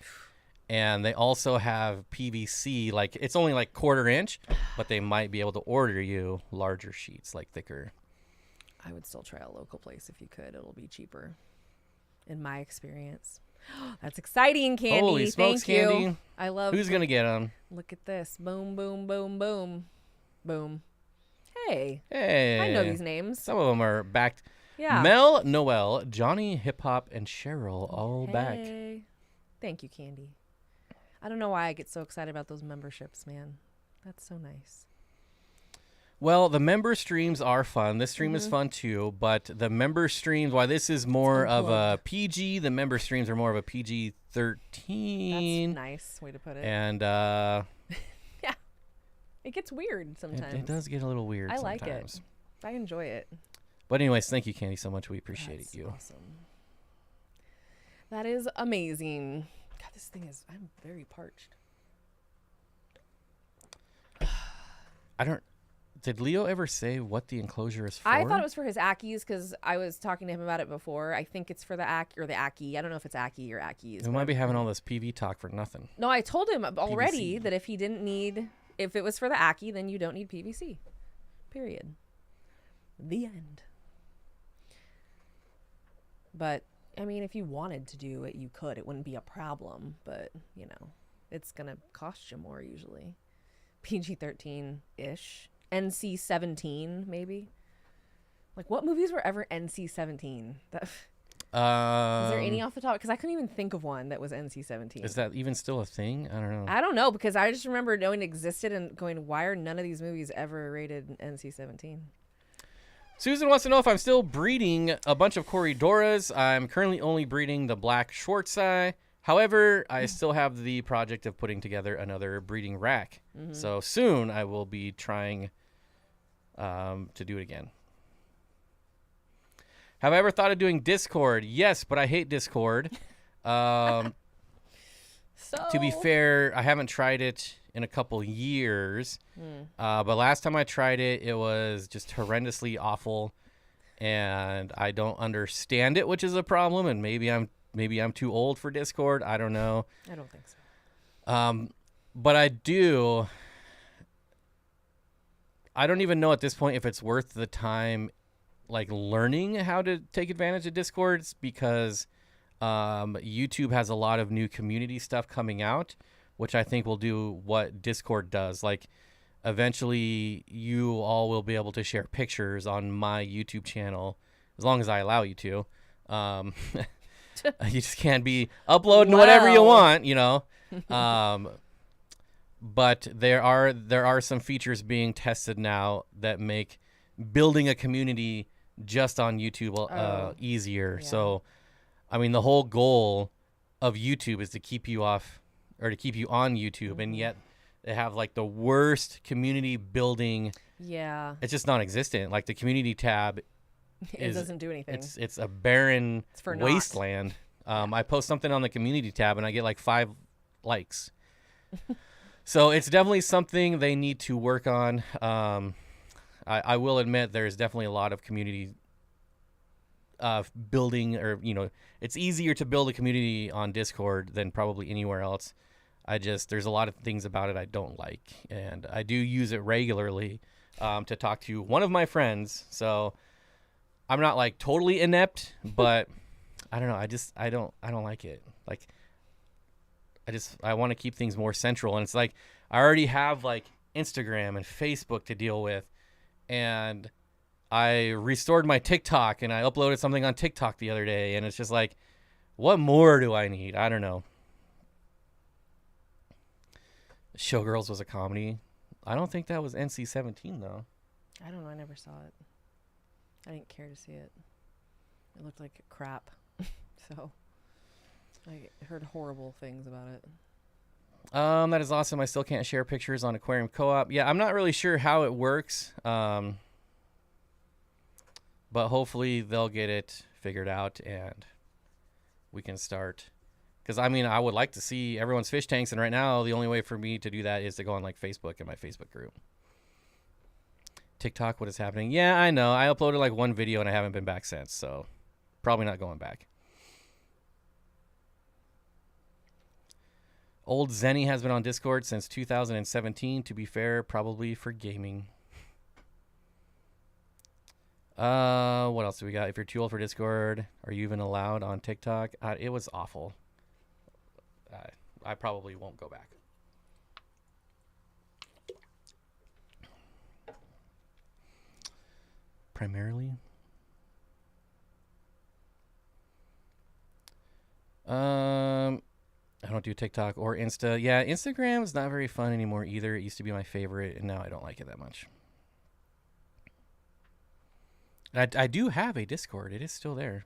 And they also have PVC, like it's only like 1/4 inch, but they might be able to order you larger sheets, like thicker. I would still try a local place if you could. It'll be cheaper, in my experience. That's exciting, Candy. Holy smokes, Thank you. Candy. I love. Who's gonna get them? Look at this. Boom, boom, boom, boom, boom. Hey. Hey. I know these names. Some of them are backed. Yeah. Mel, Noel, Johnny, Hip Hop, and Cheryl all back. Thank you, Candy. I don't know why I get so excited about those memberships, man. That's so nice. Well, the member streams are fun. This stream is fun too, but the member streams, while this is more of a PG, the member streams are more of a PG-13. That's a nice way to put it. And yeah, it gets weird sometimes. It does get a little weird sometimes. I like it. I enjoy it. But anyways, thank you, Candy, so much. We appreciate you. Awesome. That is amazing. God, this thing is, I'm very parched. Did Leo ever say what the enclosure is for? I thought it was for his Ackies because I was talking to him about it before. I think it's for the Ackie or the Ackie. I don't know if it's Ackie or Ackies. We might be having all this PV talk for nothing. No, I told him already PVC. that if it was for the Ackie, then you don't need PVC. Period. The end. But, I mean, if you wanted to do it, you could. It wouldn't be a problem. But, it's going to cost you more usually. PG-13-ish. NC-17, maybe. Like, what movies were ever NC-17? Is there any off the top? Because I couldn't even think of one that was NC-17. Is that even still a thing? I don't know. I don't know, because I just remember knowing it existed and going, why are none of these movies ever rated NC-17? Susan wants to know if I'm still breeding a bunch of Corridoras. I'm currently only breeding the black Schwarzschild. However, I still have the project of putting together another breeding rack. So soon I will be trying to do it again. Have I ever thought of doing Discord? Yes, but I hate Discord. To be fair, I haven't tried it in a couple years. But last time I tried it, it was just horrendously awful. And I don't understand it, which is a problem. And maybe I'm too old for Discord. I don't know. I don't think so. But I don't even know at this point if it's worth the time, like learning how to take advantage of Discords, because YouTube has a lot of new community stuff coming out, which I think will do what Discord does. Like eventually you all will be able to share pictures on my YouTube channel as long as I allow you to. You just can't be uploading whatever you want, But there are some features being tested now that make building a community just on YouTube easier. Yeah. So, I mean, the whole goal of YouTube is to keep you off or to keep you on YouTube, and yet they have like the worst community building. Yeah, it's just non-existent. Like the community tab. It doesn't do anything. It's a barren wasteland. I post something on the community tab and I get like 5 likes. So it's definitely something they need to work on. I will admit there's definitely a lot of community building, or it's easier to build a community on Discord than probably anywhere else. There's a lot of things about it I don't like, and I do use it regularly to talk to one of my friends. So I'm not like totally inept, but I don't know. I don't like it. Like, I want to keep things more central. And it's like, I already have like Instagram and Facebook to deal with. And I restored my TikTok and I uploaded something on TikTok the other day. And it's just like, what more do I need? I don't know. Showgirls was a comedy. I don't think that was NC-17 though. I don't know. I never saw it. I didn't care to see it. It looked like crap. So I heard horrible things about it. That is awesome. I still can't share pictures on Aquarium Co-op. Yeah, I'm not really sure how it works. But hopefully they'll get it figured out and we can start. Because, I mean, I would like to see everyone's fish tanks. And right now, the only way for me to do that is to go on, like, Facebook in my Facebook group. TikTok, what is happening? Yeah, I know. I uploaded, like, one video and I haven't been back since. So, probably not going back. Old Zenny has been on Discord since 2017. To be fair, probably for gaming. What else do we got? If you're too old for Discord, are you even allowed on TikTok? It was awful. I probably won't go back. Primarily. I don't do TikTok or Insta. Yeah, Instagram is not very fun anymore either. It used to be my favorite, and now I don't like it that much. I do have a Discord. It is still there.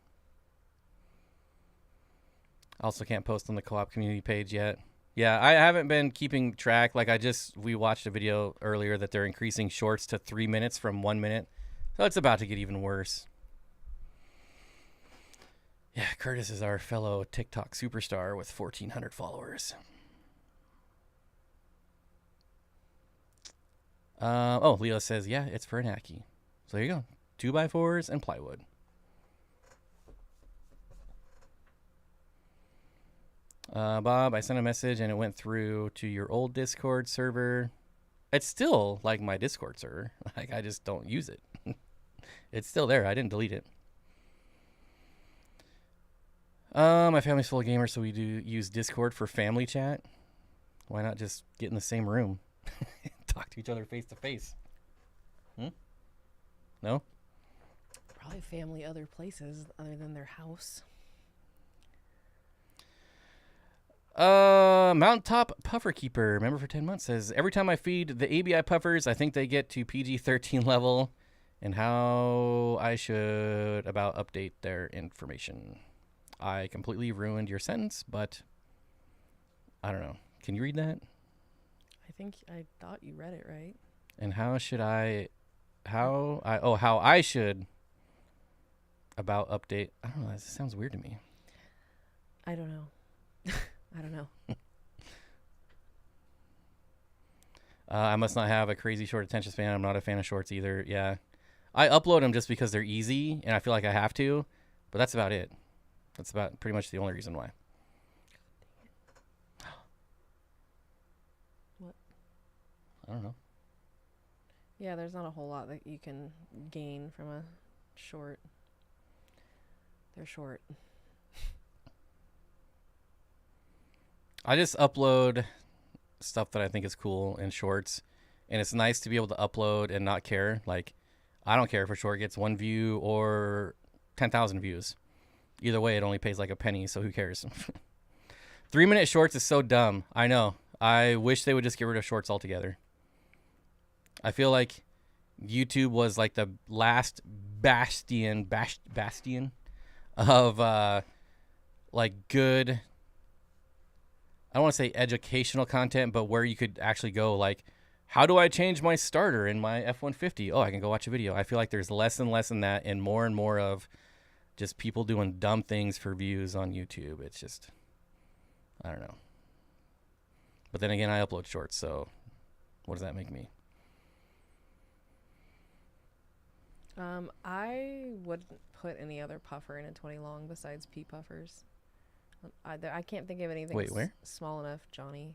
I also can't post on the co-op community page yet. Yeah, I haven't been keeping track. Like, we watched a video earlier that they're increasing shorts to 3 minutes from 1 minute. So it's about to get even worse. Yeah, Curtis is our fellow TikTok superstar with 1,400 followers. Oh, Leo says, yeah, it's for an Aki. So there you go. 2x4s and plywood. Bob, I sent a message and it went through to your old Discord server. It's still like my Discord server. Like, I just don't use it. It's still there. I didn't delete it. My family's full of gamers, so we do use Discord for family chat. Why not just get in the same room? Talk to each other face to face. No? Probably family other places other than their house. Mountaintop Puffer Keeper, member for 10 months, says, every time I feed the ABI puffers, I think they get to PG-13 level and how I should about update their information. I completely ruined your sentence, but I don't know. Can you read that? I thought you read it right. And how I should about update. I don't know. This sounds weird to me. I don't know. I don't know. I must not have a crazy short attention span. I'm not a fan of shorts either. Yeah. I upload them just because they're easy and I feel like I have to, but that's about it. That's about pretty much the only reason why. What? I don't know. Yeah, there's not a whole lot that you can gain from a short. They're short. I just upload stuff that I think is cool in shorts, and it's nice to be able to upload and not care. Like, I don't care if a short gets 1 view or 10,000 views. Either way, it only pays like a penny, so who cares? 3-minute shorts is so dumb. I know. I wish they would just get rid of shorts altogether. I feel like YouTube was like the last bastion of like good, I don't want to say educational content, but where you could actually go like, how do I change my starter in my F-150? Oh, I can go watch a video. I feel like there's less and less in that and more of just people doing dumb things for views on YouTube. It's just, I don't know. But then again, I upload shorts, so what does that make me? I wouldn't put any other puffer in a 20 long besides P puffers. I can't think of anything. Wait, where? Small enough, Johnny.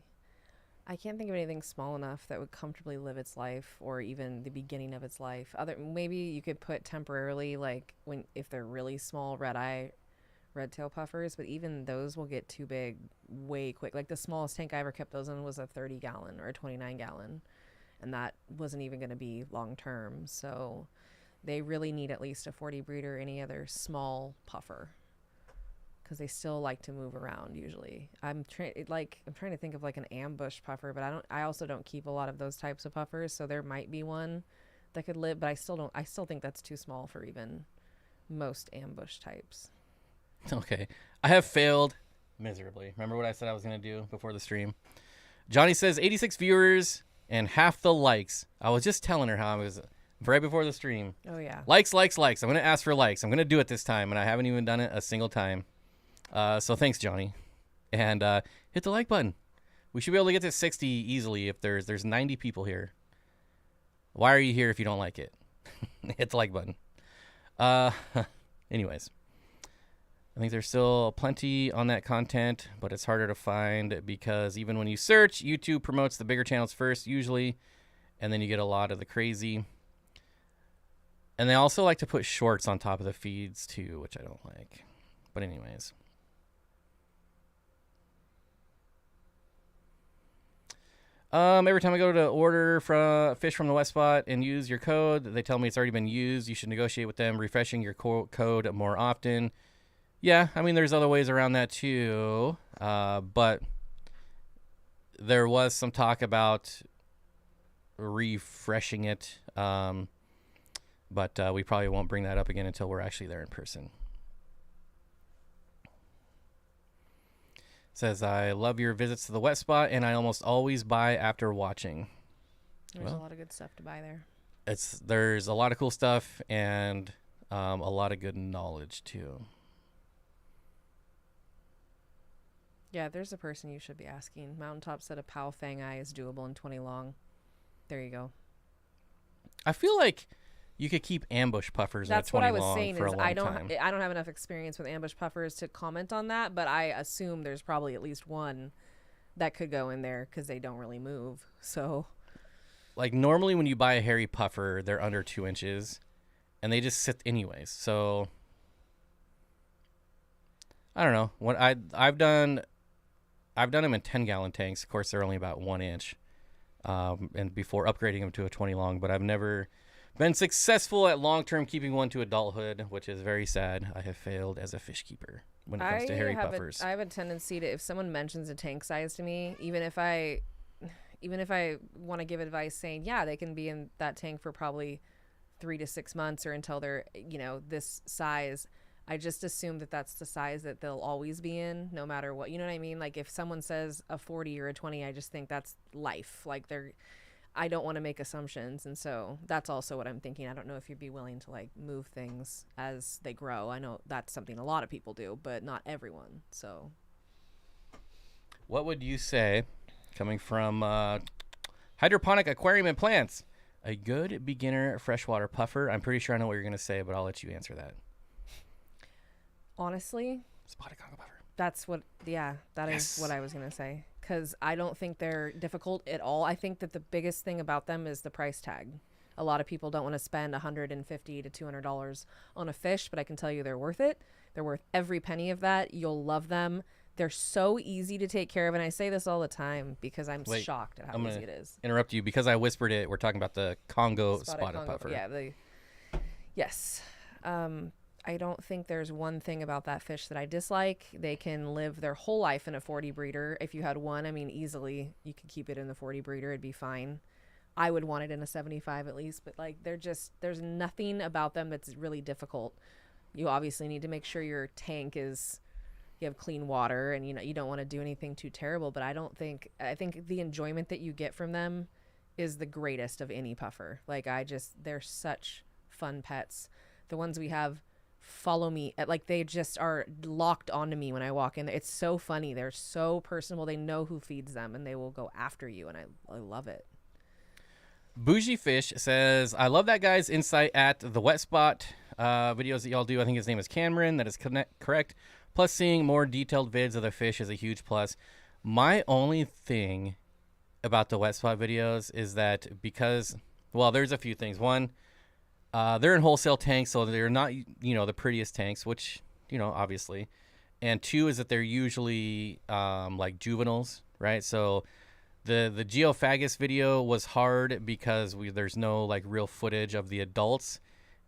I can't think of anything small enough that would comfortably live its life, or even the beginning of its life. Maybe you could put temporarily, like if they're really small, red eye red tail puffers, but even those will get too big way quick. Like the smallest tank I ever kept those in was a 30 gallon or a 29 gallon, and that wasn't even going to be long term. So they really need at least a 40 breeder, any other small puffer, because they still like to move around usually. I'm trying to think of like an ambush puffer, but I also don't keep a lot of those types of puffers, so there might be one that could live, but I still think that's too small for even most ambush types. Okay. I have failed miserably. Remember what I said I was going to do before the stream? Johnny says 86 viewers and half the likes. I was just telling her how I was right before the stream. Oh, yeah. Likes. I'm going to ask for likes. I'm going to do it this time, and I haven't even done it a single time. So thanks, Johnny. And hit the like button. We should be able to get to 60 easily if there's 90 people here. Why are you here if you don't like it? Hit the like button. Anyways, I think there's still plenty on that content, but it's harder to find because even when you search, YouTube promotes the bigger channels first usually, and then you get a lot of the crazy. And they also like to put shorts on top of the feeds too, which I don't like. But anyways. Every time I go to order fish from the West Spot and use your code, they tell me it's already been used. You should negotiate with them, refreshing your code more often. Yeah, I mean, there's other ways around that too. But there was some talk about refreshing it. But we probably won't bring that up again until we're actually there in person. Says, I love your visits to the Wet Spot, and I almost always buy after watching. There's a lot of good stuff to buy there. There's a lot of cool stuff and a lot of good knowledge, too. Yeah, there's a person you should be asking. Mountaintop said a POW Fang Eye is doable in 20 long. There you go. I feel like you could keep ambush puffers in a 20 long for a long time. That's what I was saying is I don't have enough experience with ambush puffers to comment on that, but I assume there's probably at least one that could go in there because they don't really move. So, like normally when you buy a hairy puffer, they're under 2 inches, and they just sit anyways. So I don't know. What I've done them in 10-gallon tanks. Of course, they're only about 1 inch, and before upgrading them to a 20 long. But I've never been successful at long-term keeping one to adulthood, which is very sad. I have failed as a fish keeper when it comes to hairy puffers. I have a tendency to, if someone mentions a tank size to me, even if I want to give advice saying, yeah, they can be in that tank for probably 3 to 6 months or until they're, this size, I just assume that that's the size that they'll always be in no matter what. You know what I mean? Like if someone says a 40 or a 20, I just think that's life. Like I don't want to make assumptions, and so that's also what I'm thinking. I don't know if you'd be willing to like move things as they grow. I know that's something a lot of people do, but not everyone. So what would you say, coming from hydroponic aquarium and plants, a good beginner freshwater puffer? I'm pretty sure I know what you're going to say, but I'll let you answer that. Honestly, spotted conga puffer. That's what, that is what I was going to say. Because I don't think they're difficult at all. I think that the biggest thing about them is the price tag. A lot of people don't want to spend $150 to $200 on a fish, but I can tell you they're worth it. They're worth every penny of that. You'll love them. They're so easy to take care of, and I say this all the time because I'm shocked at how easy it is. Interrupt you because I whispered it. We're talking about the Congo spotted puffer. Yeah, yes. I don't think there's one thing about that fish that I dislike. They can live their whole life in a 40 breeder. If you had one, I mean, easily you could keep it in the 40 breeder. It'd be fine. I would want it in a 75 at least, but like there's nothing about them that's really difficult. You obviously need to make sure your tank you have clean water, and you don't want to do anything too terrible, but I think the enjoyment that you get from them is the greatest of any puffer. Like they're such fun pets. The ones we have follow me, they just are locked onto me when I walk in. It's so funny. They're so personable. They know who feeds them, and they will go after you, and I love it. Bougie Fish says, I love that guy's insight at the Wet Spot videos that y'all do. I think his name is Cameron. That is correct. Plus, seeing more detailed vids of the fish is a huge plus. My only thing about the Wet Spot videos is that there's a few things. One, they're in wholesale tanks, so they're not, the prettiest tanks, which, obviously. and 2 is that they're usually like juveniles, right? So the Geophagus video was hard because there's no like real footage of the adults.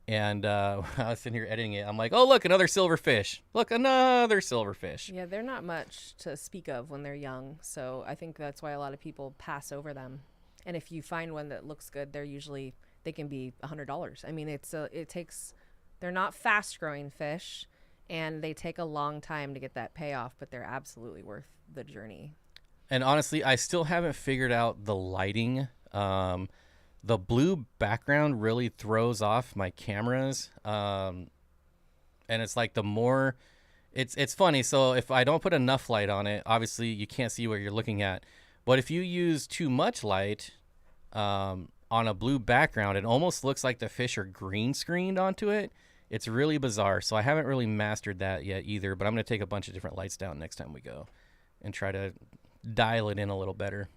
And I was sitting here editing it. I'm like, oh, look, another silverfish. Look, another silverfish. Yeah, they're not much to speak of when they're young. So I think that's why a lot of people pass over them. And if you find one that looks good, they can be $100. I mean, they're not fast growing fish, and they take a long time to get that payoff, but they're absolutely worth the journey. And honestly, I still haven't figured out the lighting. The blue background really throws off my cameras. And it's like it's funny. So if I don't put enough light on it, obviously you can't see what you're looking at. But if you use too much light on a blue background, it almost looks like the fish are green screened onto it. It's really bizarre. So I haven't really mastered that yet either. But I'm going to take a bunch of different lights down next time we go and try to dial it in a little better.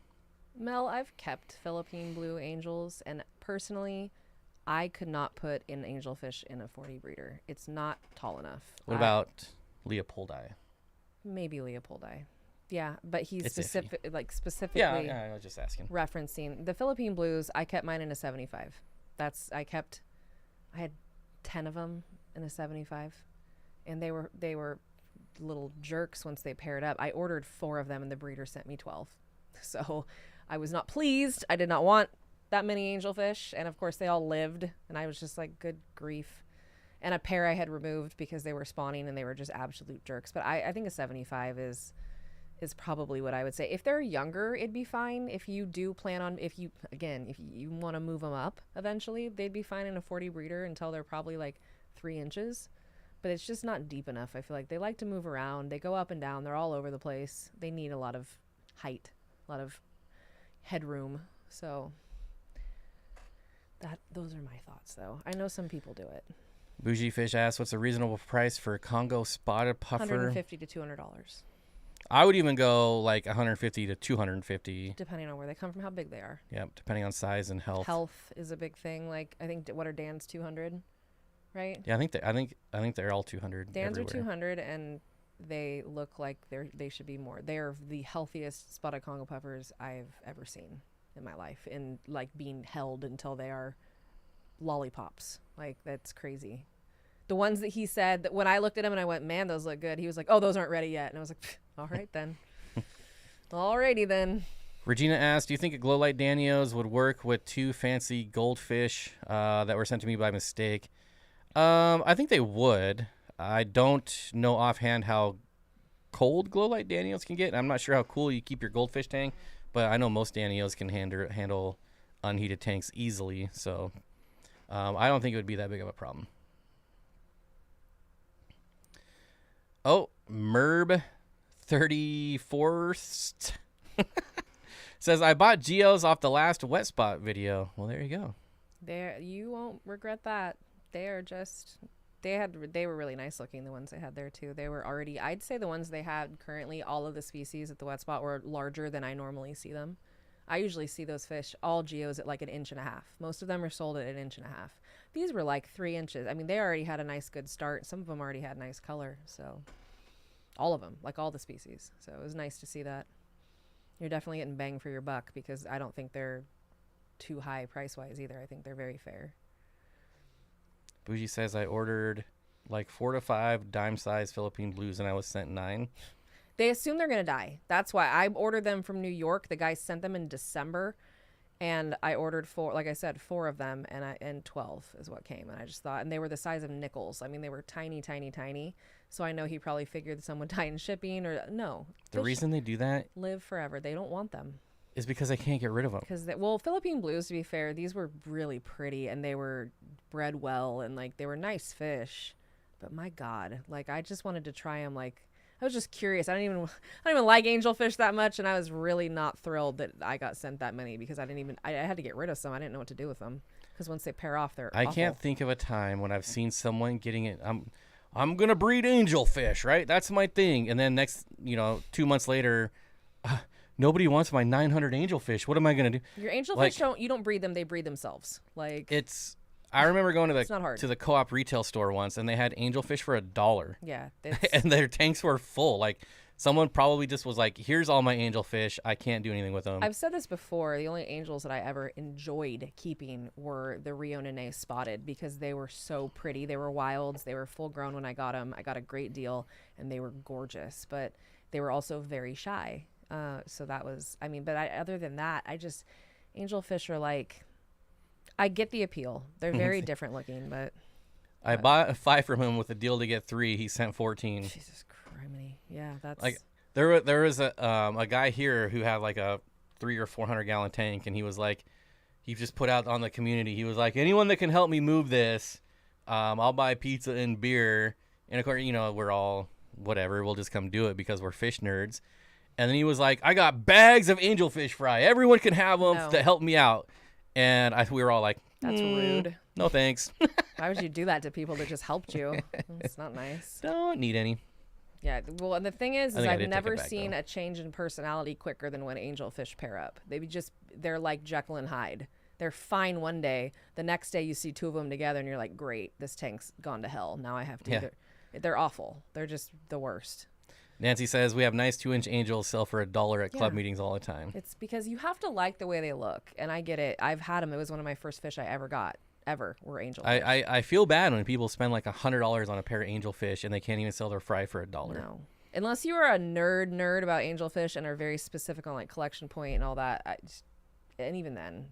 Mel, I've kept Philippine blue angels, and personally, I could not put an angelfish in a 40 breeder. It's not tall enough. What about Leopoldi? Maybe Leopoldi. Yeah, but he's It's specifically Yeah, I was just asking. referencing the Philippine blues. I kept mine in a 75. I had 10 of them in a 75, and they were little jerks once they paired up. I ordered 4 of them, and the breeder sent me 12. So I was not pleased. I did not want that many angelfish, and of course they all lived, and I was just like, good grief. And a pair I had removed because they were spawning and they were just absolute jerks. But I think a 75 is probably what I would say. If they're younger, it'd be fine. If you do plan on, if you want to move them up eventually, they'd be fine in a 40 breeder until they're probably like 3 inches. But it's just not deep enough. I feel like they like to move around. They go up and down. They're all over the place. They need a lot of height, a lot of headroom. So those are my thoughts, though. I know some people do it. Bougie Fish asks, what's a reasonable price for a Congo spotted puffer? $150 to $200. I would even go like 150 to 250. Depending on where they come from, how big they are. Yeah, depending on size and health. Health is a big thing. Like, I think, what are Dan's 200, right? Yeah, I think they're all 200. Dan's everywhere. are 200, and they look like they should be more. They are the healthiest spotted Congo puffers I've ever seen in my life, and like being held until they are lollipops. Like, that's crazy. The ones that he said that when I looked at him and I went, man, those look good. He was like, oh, those aren't ready yet. And I was like, all right then. Alrighty then. Regina asked, do you think a glow light Danios would work with 2 fancy goldfish that were sent to me by mistake? I think they would. I don't know offhand how cold glow light Danios can get. I'm not sure how cool you keep your goldfish tank, but I know most Danios can handle unheated tanks easily. So I don't think it would be that big of a problem. Oh, Merb 34th says, I bought Geos off the last wet spot video. Well, there you go. You won't regret that. They were really nice looking, the ones they had there too. They were already, I'd say the ones they had currently, all of the species at the wet spot were larger than I normally see them. I usually see those fish, all Geos, at like 1.5 inches. Most of them are sold at 1.5 inches. These were like 3 inches. I mean, they already had a nice good start. Some of them already had nice color. So all of them, like all the species. So it was nice to see that. You're definitely getting bang for your buck, because I don't think they're too high price-wise either. I think they're very fair. Bougie says, I ordered like 4 to 5 dime-sized Philippine blues, and I was sent 9. They assume they're going to die. That's why I ordered them from New York. The guy sent them in December, and I ordered 4, like I said, 4 of them, and 12 is what came. And I just thought, and they were the size of nickels. I mean, they were tiny, tiny, tiny. So I know he probably figured some would die in shipping, or no. The reason they do that live forever. They don't want them. Is because they can't get rid of them. Because Philippine blues, to be fair, these were really pretty, and they were bred well, and like they were nice fish. But my God, like I just wanted to try them. Like I was just curious. I don't even like angelfish that much, and I was really not thrilled that I got sent that many, because I had to get rid of some. I didn't know what to do with them, because once they pair off, they're awful. Can't think of a time when I've seen someone getting it. I'm gonna breed angelfish, right? That's my thing. And then next, 2 months later, nobody wants my 900 angelfish. What am I gonna do? Your angelfish you don't breed them; they breed themselves. Like I remember going It's not hard. to the co-op retail store once, and they had angelfish for $1. Yeah. And their tanks were full. Like, someone probably just was like, here's all my angelfish. I can't do anything with them. I've said this before. The only angels that I ever enjoyed keeping were the Rio Nene spotted because they were so pretty. They were wilds. They were full grown when I got them. I got a great deal, and they were gorgeous. But they were also very shy. So that was, I mean, but other than that, angelfish are like, I get the appeal. They're very different looking, but. I bought 5 from him with a deal to get 3. He sent 14. Jesus criminy. Yeah, that's. Like, there was a guy here who had like a 300 or 400 gallon tank, and he was like, he just put out on the community. He was like, anyone that can help me move this, I'll buy pizza and beer. And of course, you know, we're all whatever. We'll just come do it because we're fish nerds. And then he was like, I got bags of angelfish fry. Everyone can have them to help me out. And we were all like, that's rude. No, thanks. Why would you do that to people that just helped you? It's not nice. Don't need any. Yeah. Well, and the thing is I've never seen a change in personality quicker than when angelfish pair up. They're like Jekyll and Hyde. They're fine one day. The next day you see 2 of them together and you're like, great, this tank's gone to hell. Now I have to. They're awful. They're just the worst. Nancy says, we have nice 2-inch angels sell for $1 at club meetings all the time. It's because you have to like the way they look. And I get it. I've had them. It was one of my first fish I ever got. Were angelfish. I feel bad when people spend like $100 on a pair of angelfish and they can't even sell their fry for $1. No. Unless you are a nerd about angelfish and are very specific on like collection point and all that. And even then,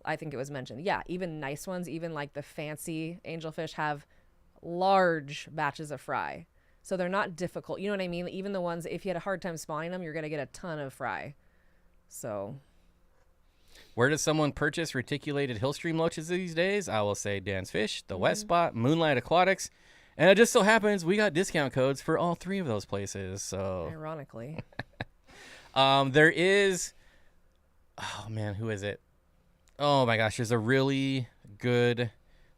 I think it was mentioned. Yeah, even nice ones, even like the fancy angelfish have large batches of fry. So they're not difficult. You know what I mean? Even the ones, if you had a hard time spawning them, you're going to get a ton of fry. So. Where does someone purchase reticulated hillstream loaches these days? I will say Dan's Fish, The West Spot, Moonlight Aquatics. And it just so happens we got discount codes for all 3 of those places. So ironically. There is, oh man, who is it? Oh my gosh, there's a really good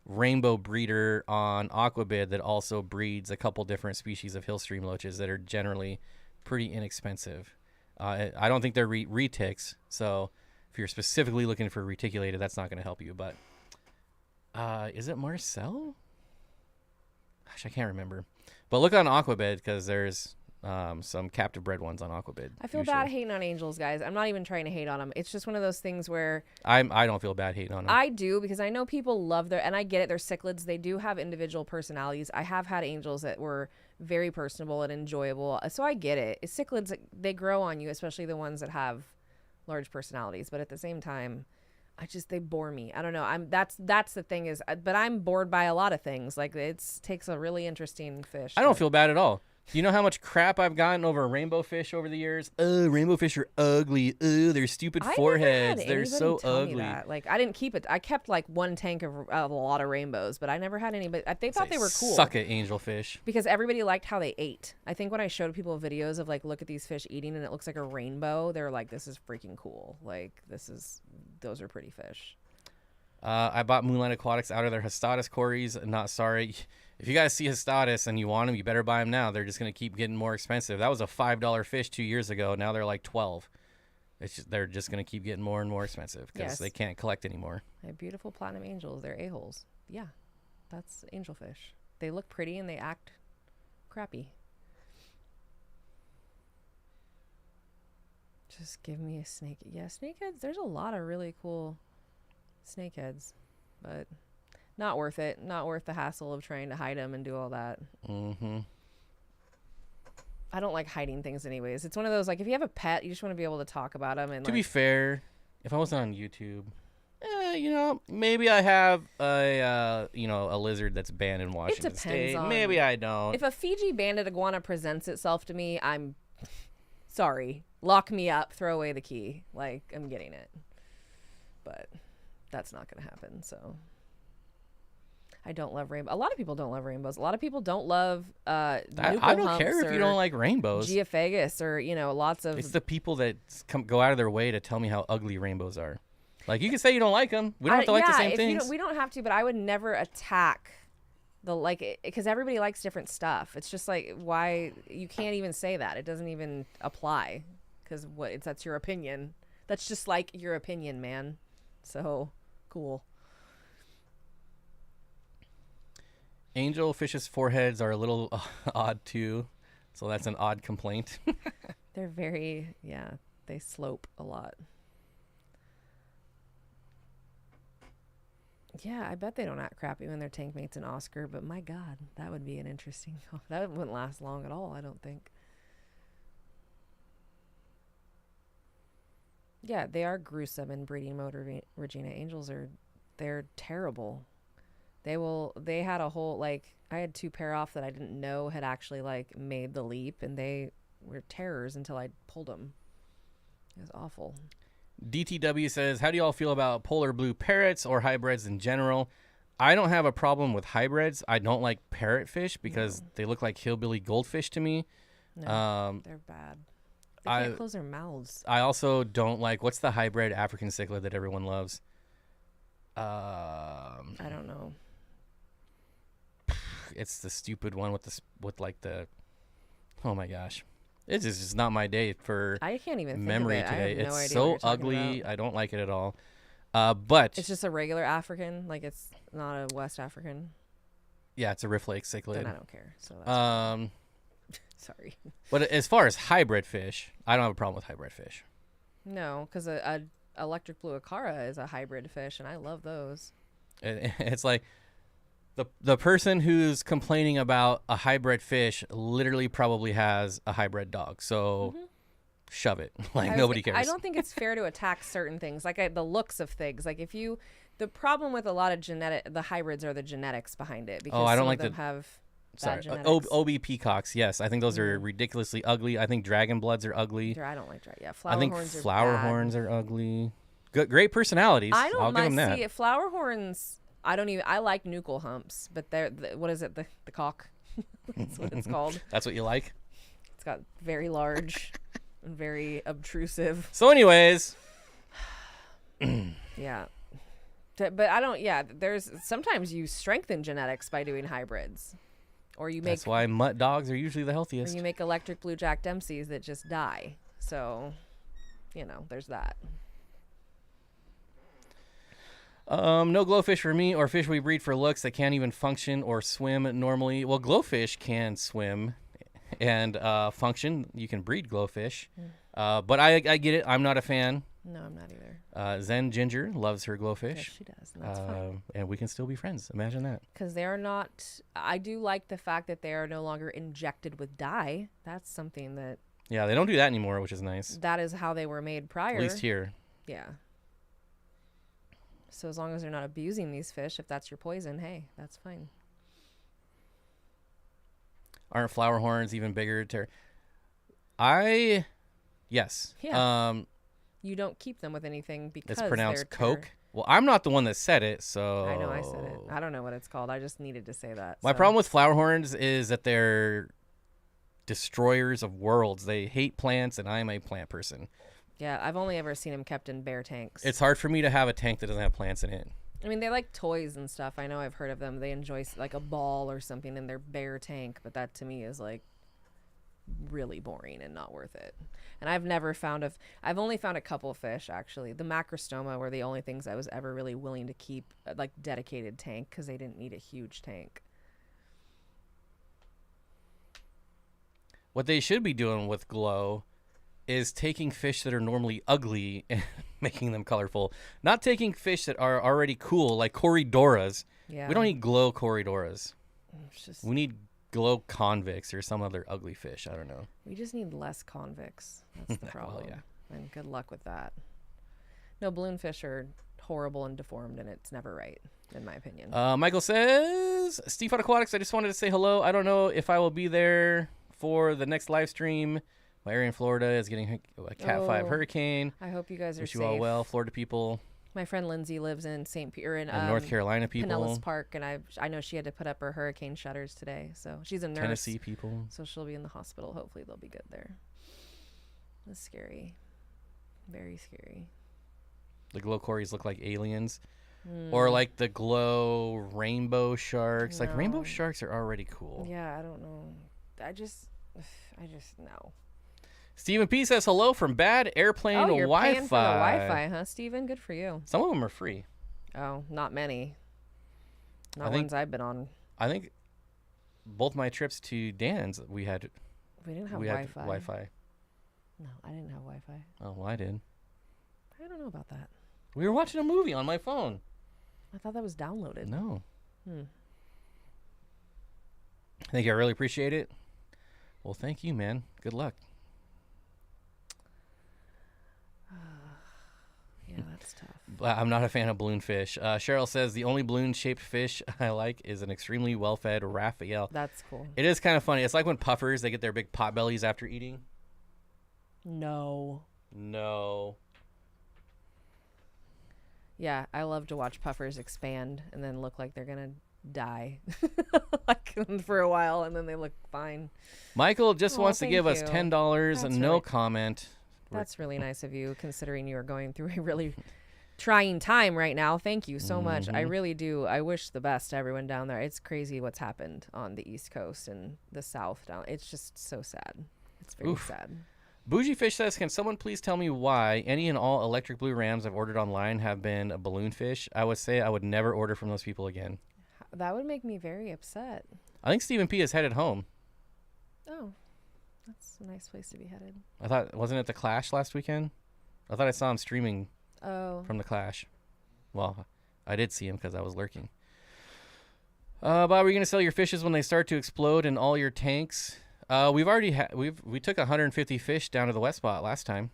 rainbow breeder on Aquabid that also breeds a couple different species of hillstream loaches that are generally pretty inexpensive. I don't think they're retics, so if you're specifically looking for reticulated, that's not going to help you. But is it Marcel? Gosh, I can't remember. But look on Aquabid because there's some captive bred ones on Aquabid. I feel bad hating on angels, guys. I'm not even trying to hate on them. It's just one of those things where I don't feel bad hating on them. I do, because I know people love and I get it. They're cichlids. They do have individual personalities. I have had angels that were very personable and enjoyable, so I get it. Cichlids, they grow on you, especially the ones that have large personalities. But at the same time, they bore me. I don't know. That's the thing is, but I'm bored by a lot of things. Like takes a really interesting fish. I don't feel bad at all. Do you know how much crap I've gotten over rainbow fish over the years? Rainbow fish are ugly. They're stupid foreheads. They're so ugly. Like, I didn't keep it. I kept like one tank of a lot of rainbows, but I never had any. But they thought they were cool. Suck it, angelfish. Because everybody liked how they ate. I think when I showed people videos of like, look at these fish eating and it looks like a rainbow, they were like, this is freaking cool. Like, those are pretty fish. I bought Moonlight Aquatics out of their Hastatus quarries. Not sorry. If you guys see Hastatus and you want them, you better buy them now. They're just going to keep getting more expensive. That was a $5 fish 2 years ago. Now they're like 12. They're just going to keep getting more and more expensive because they can't collect anymore. They're beautiful platinum angels. They're a-holes. Yeah, that's angelfish. They look pretty and they act crappy. Just give me a snake. Yeah, snakeheads. There's a lot of really cool snakeheads, but not worth it. Not worth the hassle of trying to hide them and do all that. I don't like hiding things anyways. It's one of those, like, if you have a pet, you just want to be able to talk about them. And to be fair, if I wasn't on YouTube, maybe I have a lizard that's banned in Washington State. Maybe I don't. If a Fiji banded iguana presents itself to me, I'm sorry. Lock me up. Throw away the key. Like, I'm getting it. But that's not going to happen, so. I don't love rainbows. A lot of people don't love rainbows. A lot of people don't love I don't care if you don't like rainbows. Geophagus or, lots of... It's the people that go out of their way to tell me how ugly rainbows are. Like, you can say you don't like them. We don't have to like the same things. We don't have to, but I would never attack because everybody likes different stuff. It's just like, why... You can't even say that. It doesn't even apply because that's your opinion. That's just like your opinion, man. So, cool. Angelfish's foreheads are a little odd too, so that's an odd complaint. They're very, yeah, they slope a lot. Yeah, I bet they don't act crappy when their tank mate's an Oscar, but my God, that would be an interesting. That wouldn't last long at all, I don't think. Yeah, they are gruesome in breeding mode. Regina Angels they're terrible. They had a whole, like, I had 2 pair off that I didn't know had actually, like, made the leap, and they were terrors until I pulled them. It was awful. DTW says, how do y'all feel about polar blue parrots or hybrids in general? I don't have a problem with hybrids. I don't like parrotfish because they look like hillbilly goldfish to me. No, they're bad. They can't close their mouths. I also don't like, what's the hybrid African cichlid that everyone loves? I don't know. It's the stupid one with like the, oh my gosh. It's just not my day for I can't even memory think of it. today. I have no It's idea so what you're talking ugly. about. I don't like it at all. But It's just a regular African, like it's not a West African. yeah, it's a Rift Lake cichlid. Then I don't care. So that's sorry. But as far as hybrid fish, I don't have a problem with hybrid fish. No, because a electric blue acara is a hybrid fish, and I love those. It's like the person who's complaining about a hybrid fish literally probably has a hybrid dog. So shove it. Like nobody cares. I don't think it's fair to attack certain things, like the looks of things. Like the problem with a lot of the hybrids are the genetics behind it. Because I don't some like of them have bad genetics. OB peacocks. Yes, I think those are ridiculously ugly. I think dragon bloods are ugly. I don't like dragon. Yeah, I think flower horns are ugly. Great personalities. I don't I'll give them that. see it. Flower horns. I like nuchal humps, but what is it? The cock. That's what it's called. That's what you like? It's got very large and very obtrusive. So anyways. Yeah. But I don't, there's sometimes you strengthen genetics by doing hybrids. Or you make. That's why mutt dogs are usually the Or healthiest. you make electric blue Jack Dempseys that just die. So, there's that. No glowfish for me or fish we breed for looks that can't even function or swim normally. Well, glowfish can swim and function. You can breed glowfish. But I get it. I'm not a fan. No, I'm not either. Zen Ginger loves her glowfish. Yes, she does. And that's fine. And we can still be friends. Imagine that. Because they are not. I do like the fact that they are no longer injected with dye. That's something that. Yeah, they don't do that anymore, which is nice. That is how they were made prior. At least here. Yeah. So as long as they're not abusing these fish, if that's your poison, hey, that's fine. Aren't flower horns even bigger? Yes. Yeah. You don't keep them with anything because it's pronounced they're Coke. Well, I'm not the one that said it, so. I know I said it. I don't know what it's called. I just needed to say that. My problem with flower horns is that they're destroyers of worlds. They hate plants, and I'm a plant person. Yeah, I've only ever seen them kept in bear tanks. It's hard for me to have a tank that doesn't have plants in it. I mean, they like toys and stuff. I know I've heard of them. They enjoy like a ball or something in their bear tank, but that to me is like really boring and not worth it. And I've only found a couple of fish actually. The macrostoma were the only things I was ever really willing to keep like dedicated tank because they didn't need a huge tank. What they should be doing with glow is taking fish that are normally ugly and making them colorful. Not taking fish that are already cool, like Corydoras. Yeah. We don't need glow Corydoras. Just, We need glow convicts or some other ugly fish. I don't know. we just need less convicts. That's the problem. Well, yeah. And good luck with that. No, balloonfish are horrible and deformed, and it's never right, in my opinion. Michael says, Steenfott Aquatics, I just wanted to say hello. I don't know if I will be there for the next live stream. My area in Florida is getting a Cat 5 hurricane. I hope you guys are Wish safe. you all well, Florida people. My friend Lindsay lives in St. Peter in North Carolina people. Pinellas Park, and I know she had to put up her hurricane shutters today. So she's a nurse. Tennessee people. So she'll be in the hospital. Hopefully they'll be good there. That's scary. Very scary. The glow cories look like aliens. Or like the glow rainbow sharks. Like rainbow No. sharks are already cool. Yeah, I don't know. I just no. Stephen P says hello from bad airplane Oh, you're Wi-Fi. paying for the Wi-Fi, huh, Steven? Good for you. Some of them are free. Oh, not many. Not I think- ones I've been on. I think both my trips to Dan's, we had We didn't have Wi-Fi. Wi-Fi. No, I didn't have Wi-Fi. Oh, well, I did. I don't know about that. We were watching a movie on my phone. I thought that was downloaded. No. Hmm. Thank you. I really appreciate it. Well, thank you, man. Good luck. Yeah, that's tough. I'm not a fan of balloon fish. Cheryl says the only balloon-shaped fish I like is an extremely well-fed Raphael. That's cool. It is kind of funny. It's like when puffers, they get their big pot bellies after eating. No. Yeah, I love to watch puffers expand and then look like they're gonna die, like for a while, and then they look fine. Michael just Oh, wants to thank give us you. $10 and That's no really- comment. That's really nice of you, considering you are going through a really trying time right now. Thank you so much. I really do. I wish the best to everyone down there. It's crazy what's happened on the East Coast and the South down. It's just so sad. It's very sad. Bougie Fish says, can someone please tell me why any and all electric blue rams I've ordered online have been a balloon fish? I would say I would never order from those people again. That would make me very upset. I think Stephen P is headed home. Oh, that's a nice place to be headed. I thought, wasn't it the Clash last weekend? I thought I saw him streaming from the Clash. Well, I did see him because I was lurking. Bob, are you going to sell your fishes when they start to explode in all your tanks? We've already we took 150 fish down to the wet spot last time.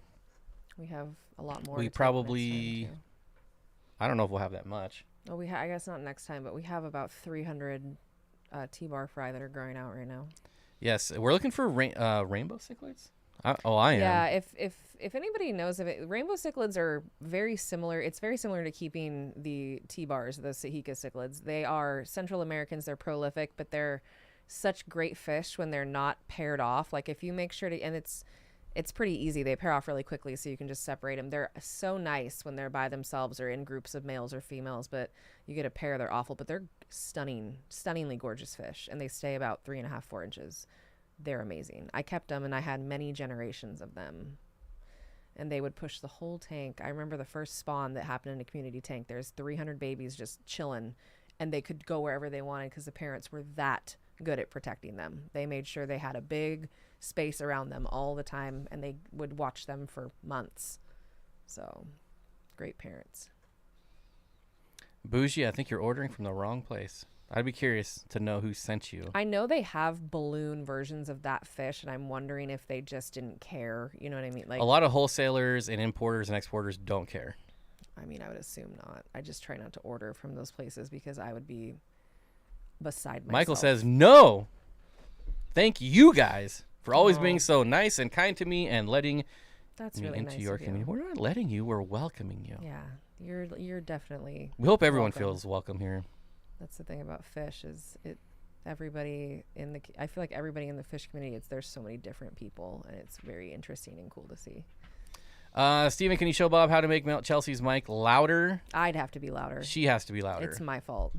We have a lot more. We to take probably, next time, too. I don't know if we'll have that much. Oh, I guess not next time, but we have about 300 T-bar fry that are growing out right now. Yes, we're looking for rainbow cichlids. I am. Yeah, if anybody knows of it, rainbow cichlids are very similar. It's very similar to keeping the T-bars, the Sahica cichlids. They are Central Americans. They're prolific, but they're such great fish when they're not paired off. Like if you make sure to, and it's pretty easy. They pair off really quickly, so you can just separate them. They're so nice when they're by themselves or in groups of males or females, but you get a pair, they're awful, but they're stunningly gorgeous fish, and they stay about 3.5, 4 inches. They're amazing. I kept them, and I had many generations of them, and they would push the whole tank. I remember the first spawn that happened in a community tank. There's 300 babies just chilling, and they could go wherever they wanted because the parents were that good at protecting them. They made sure they had a big space around them all the time, and they would watch them for months. So, great parents. Bougie, I think you're ordering from the wrong place. I'd be curious to know who sent you. I know they have balloon versions of that fish, and I'm wondering if they just didn't care. You know what I mean? Like a lot of wholesalers and importers and exporters don't care. I mean, I would assume not. I just try not to order from those places because I would be beside myself. Michael says, no. Thank you guys for always being so nice and kind to me and letting That's me really into nice your of you. community. We're not letting you. We're welcoming you. Yeah, you're definitely. We hope everyone welcome. feels welcome here. That's the thing about fish is everybody in the, I feel like everybody in the fish community, there's so many different people, and it's very interesting and cool to see. Steven, can you show Bob how to make Chelsea's mic louder? I'd have to be louder. She has to be louder. It's my fault.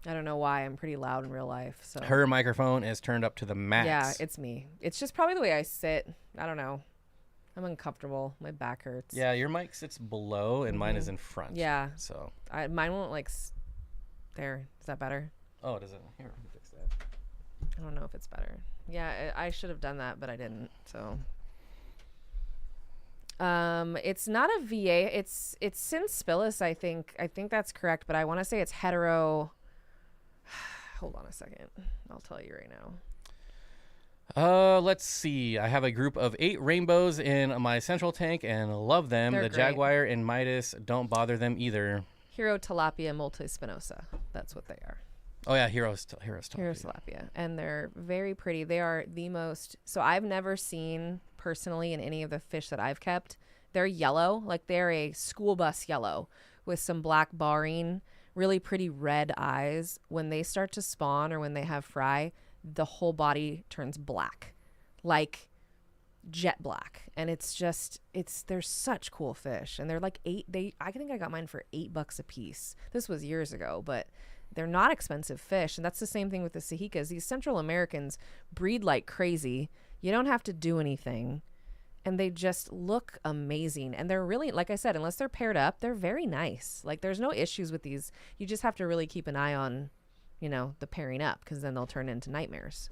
I don't know why. I'm pretty loud in real life. So her microphone is turned up to the max. Yeah, it's me. It's just probably the way I sit. I don't know. I'm uncomfortable. My back hurts. Yeah, your mic sits below and mine is in front. Yeah. So mine won't there. Is that better? Oh, it isn't. Here, let me fix that. I don't know if it's better. Yeah, I should have done that, but I didn't. So it's not a VA. It's Synspilus, I think. I think that's correct, but I want to say it's hetero. Hold on a second. I'll tell you right now. Let's see. I have a group of 8 rainbows in my central tank and love them. They're the great. Jaguar and Midas don't bother them either. Hero tilapia multispinosa. That's what they are. Oh yeah, Heroes Hero tilapia, and they're very pretty. They are the most. So I've never seen personally in any of the fish that I've kept. They're yellow, like they're a school bus yellow with some black barring, really pretty red eyes. When they start to spawn or when they have fry, the whole body turns black, like jet black, and they're such cool fish, and they're like I think I got mine for $8 a piece. This was years ago, but they're not expensive fish, and that's the same thing with the Sahicas. These Central Americans breed like crazy. You don't have to do anything, and they just look amazing, and they're really, like I said, unless they're paired up, they're very nice. Like there's no issues with these. You just have to really keep an eye on the pairing up, because then they'll turn into nightmares.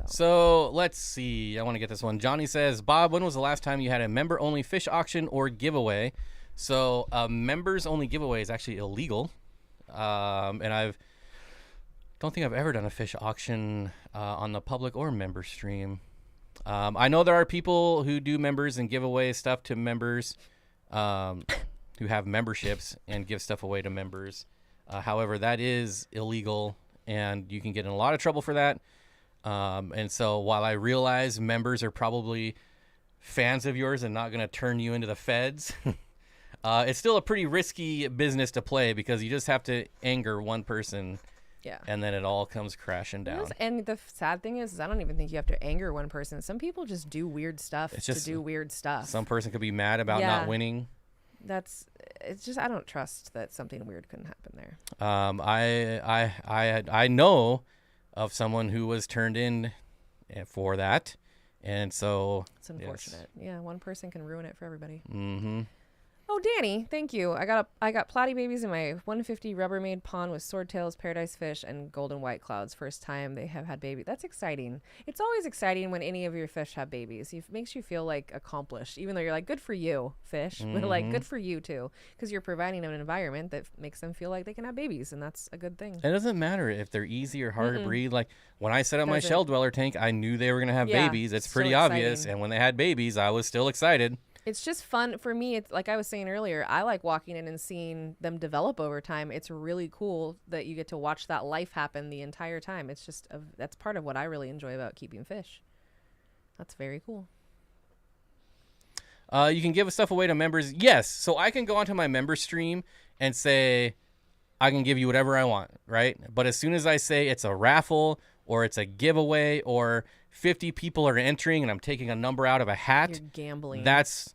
So let's see. I want to get this one. Johnny says, Bob, when was the last time you had a member-only fish auction or giveaway? So members-only giveaway is actually illegal. And don't think I've ever done a fish auction on the public or member stream. I know there are people who do members and give away stuff to members who have memberships and give stuff away to members. However, that is illegal, and you can get in a lot of trouble for that. And so while I realize members are probably fans of yours and not going to turn you into the feds, it's still a pretty risky business to play, because you just have to anger one person. Yeah. And then it all comes crashing down. Yes, and the sad thing is I don't even think you have to anger one person. Some people just do weird stuff to do weird stuff. Some person could be mad about not winning. It's just, I don't trust that something weird couldn't happen there. I know of someone who was turned in for that, and so it's unfortunate. Yeah, one person can ruin it for everybody. Mm-hmm. Oh, Danny, thank you. I got platy babies in my 150 Rubbermaid pond with swordtails, paradise fish, and golden white clouds. First time they have had baby. That's exciting. It's always exciting when any of your fish have babies. It makes you feel like accomplished, even though you're like, good for you, fish. Mm-hmm. But like, good for you too, because you're providing them an environment that makes them feel like they can have babies, and that's a good thing. It doesn't matter if they're easy or hard to breed. Like when I set up my shell dweller tank, I knew they were gonna have babies. It's pretty obvious, and when they had babies, I was still excited. It's just fun for me. It's like I was saying earlier, I like walking in and seeing them develop over time. It's really cool that you get to watch that life happen the entire time. It's just that's part of what I really enjoy about keeping fish. That's very cool. You can give stuff away to members. Yes. So I can go onto my member stream and say, I can give you whatever I want, right? But as soon as I say it's a raffle or it's a giveaway or 50 people are entering and I'm taking a number out of a hat, you're gambling. That's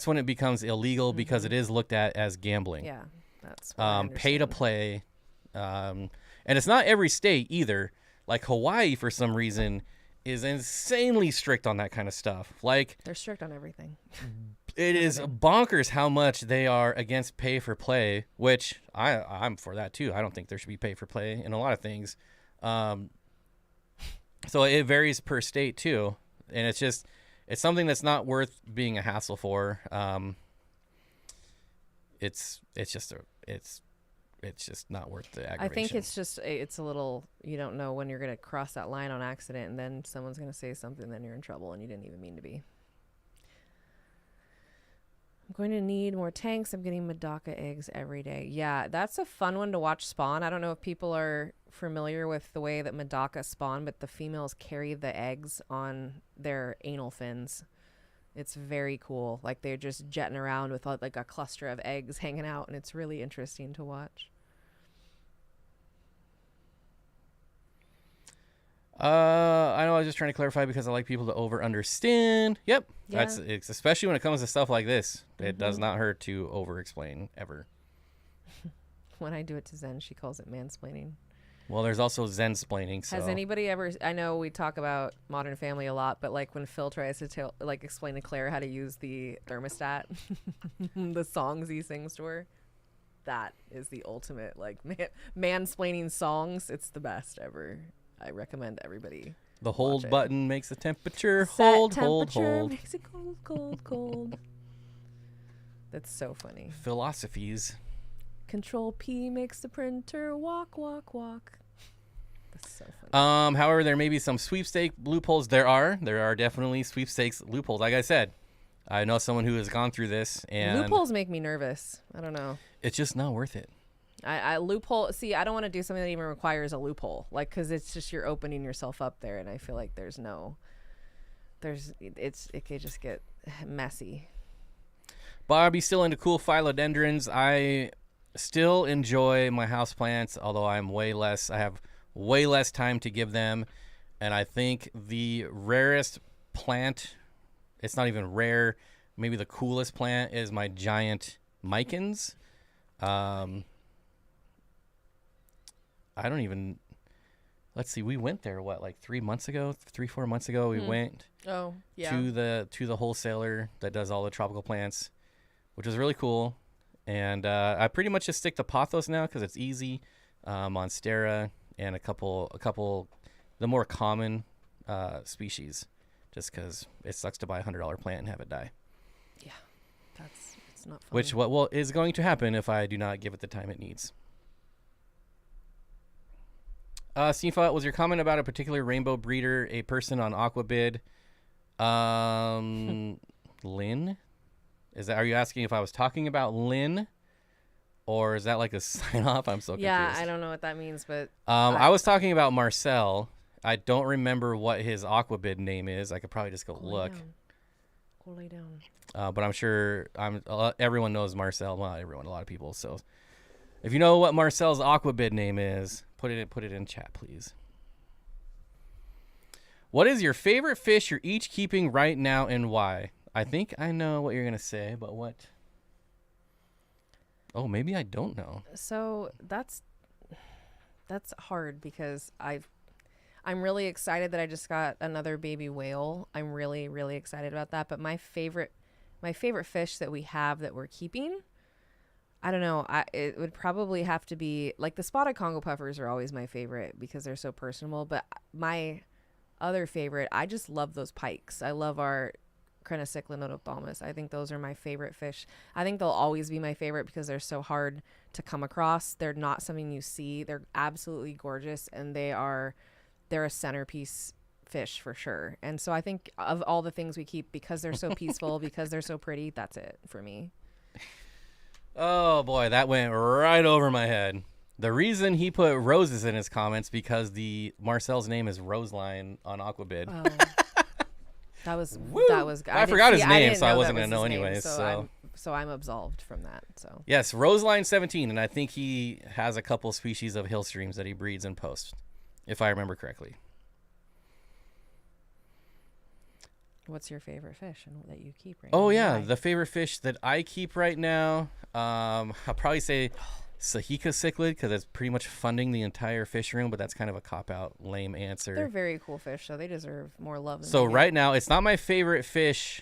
when it becomes illegal, because it is looked at as gambling. Yeah, that's pay to play. And it's not every state either. Like Hawaii, for some reason, is insanely strict on that kind of stuff. Like, they're strict on everything. It is bonkers how much they are against pay for play, which I'm for that too. I don't think there should be pay for play in a lot of things. So it varies per state too, and it's something that's not worth being a hassle for. It's just not worth the aggravation. I think it's a little, you don't know when you're going to cross that line on accident, and then someone's going to say something, then you're in trouble and you didn't even mean to be. I'm going to need more tanks. I'm getting Madaka eggs every day. Yeah, that's a fun one to watch spawn. I don't know if people are familiar with the way that Madaka spawn, but the females carry the eggs on their anal fins. It's very cool. Like they're just jetting around with like a cluster of eggs hanging out, and it's really interesting to watch. I know I was just trying to clarify because I like people to over-understand. Yep. Yeah. It's especially when it comes to stuff like this. It does not hurt to over-explain ever. When I do it to Zen, she calls it mansplaining. Well, there's also Zen-splaining. So. Has anybody ever... I know we talk about Modern Family a lot, but like when Phil tries to explain to Claire how to use the thermostat, the songs he sings to her, that is the ultimate like mansplaining songs. It's the best ever. I recommend everybody. The hold button makes the temperature Set hold. Makes it cold. That's so funny. Philosophies. Control P makes the printer walk. That's so funny. However, there may be some sweepstake loopholes. There are definitely sweepstakes loopholes. Like I said, I know someone who has gone through this, and loopholes make me nervous. I don't know. It's just not worth it. I loophole. See, I don't want to do something that even requires a loophole, like because it's just you're opening yourself up there, and I feel like it could just get messy. Bobby's still into cool philodendrons. I still enjoy my houseplants, although I have way less time to give them, and I think the rarest plant, it's not even rare, maybe the coolest plant is my giant micans. I don't even, let's see, we went there, like 4 months ago, we went to the wholesaler that does all the tropical plants, which was really cool. And I pretty much just stick to pothos now because it's easy. monstera, and a couple the more common species, just because it sucks to buy $100 plant and have it die. Yeah, it's not fun. Which what is going to happen if I do not give it the time it needs. Steenfott, was your comment about a particular rainbow breeder a person on Aquabid? Lynn? Are you asking if I was talking about Lynn? Or is that like a sign off? I'm so confused. Yeah, I don't know what that means, but I was talking about Marcel. I don't remember what his Aquabid name is. I could probably just go look. Go lay down. But I'm sure everyone knows Marcel. Well, not everyone, a lot of people. So if you know what Marcel's Aquabid name is, put it in chat, please. What is your favorite fish you're each keeping right now and why? I think I know what you're going to say, but what? Oh, maybe I don't know. So that's hard because I'm really excited that I just got another baby whale. I'm really, really excited about that. But my favorite fish that we have that we're keeping, I don't know. It would probably have to be like the spotted Congo puffers are always my favorite because they're so personable. But my other favorite, I just love those pikes. I love our Crenocyclid notophthalmus. I think those are my favorite fish. I think they'll always be my favorite because they're so hard to come across. They're not something you see. They're absolutely gorgeous, and they're a centerpiece fish for sure. And so I think of all the things we keep, because they're so peaceful, because they're so pretty, that's it for me. Oh boy, that went right over my head. The reason he put roses in his comments because Marcel's name is Roseline on Aquabid. Oh. That was I forgot his name, so I wasn't gonna know anyways. So I'm absolved from that. So yes, Roseline 17, and I think he has a couple species of hill streams that he breeds and posts, if I remember correctly. What's your favorite fish that you keep right now? Oh yeah, the favorite fish that I keep right now, I'll probably say Sahika cichlid because it's pretty much funding the entire fish room, but that's kind of a cop-out, lame answer. They're very cool fish, so they deserve more love. So right now, it's not my favorite fish,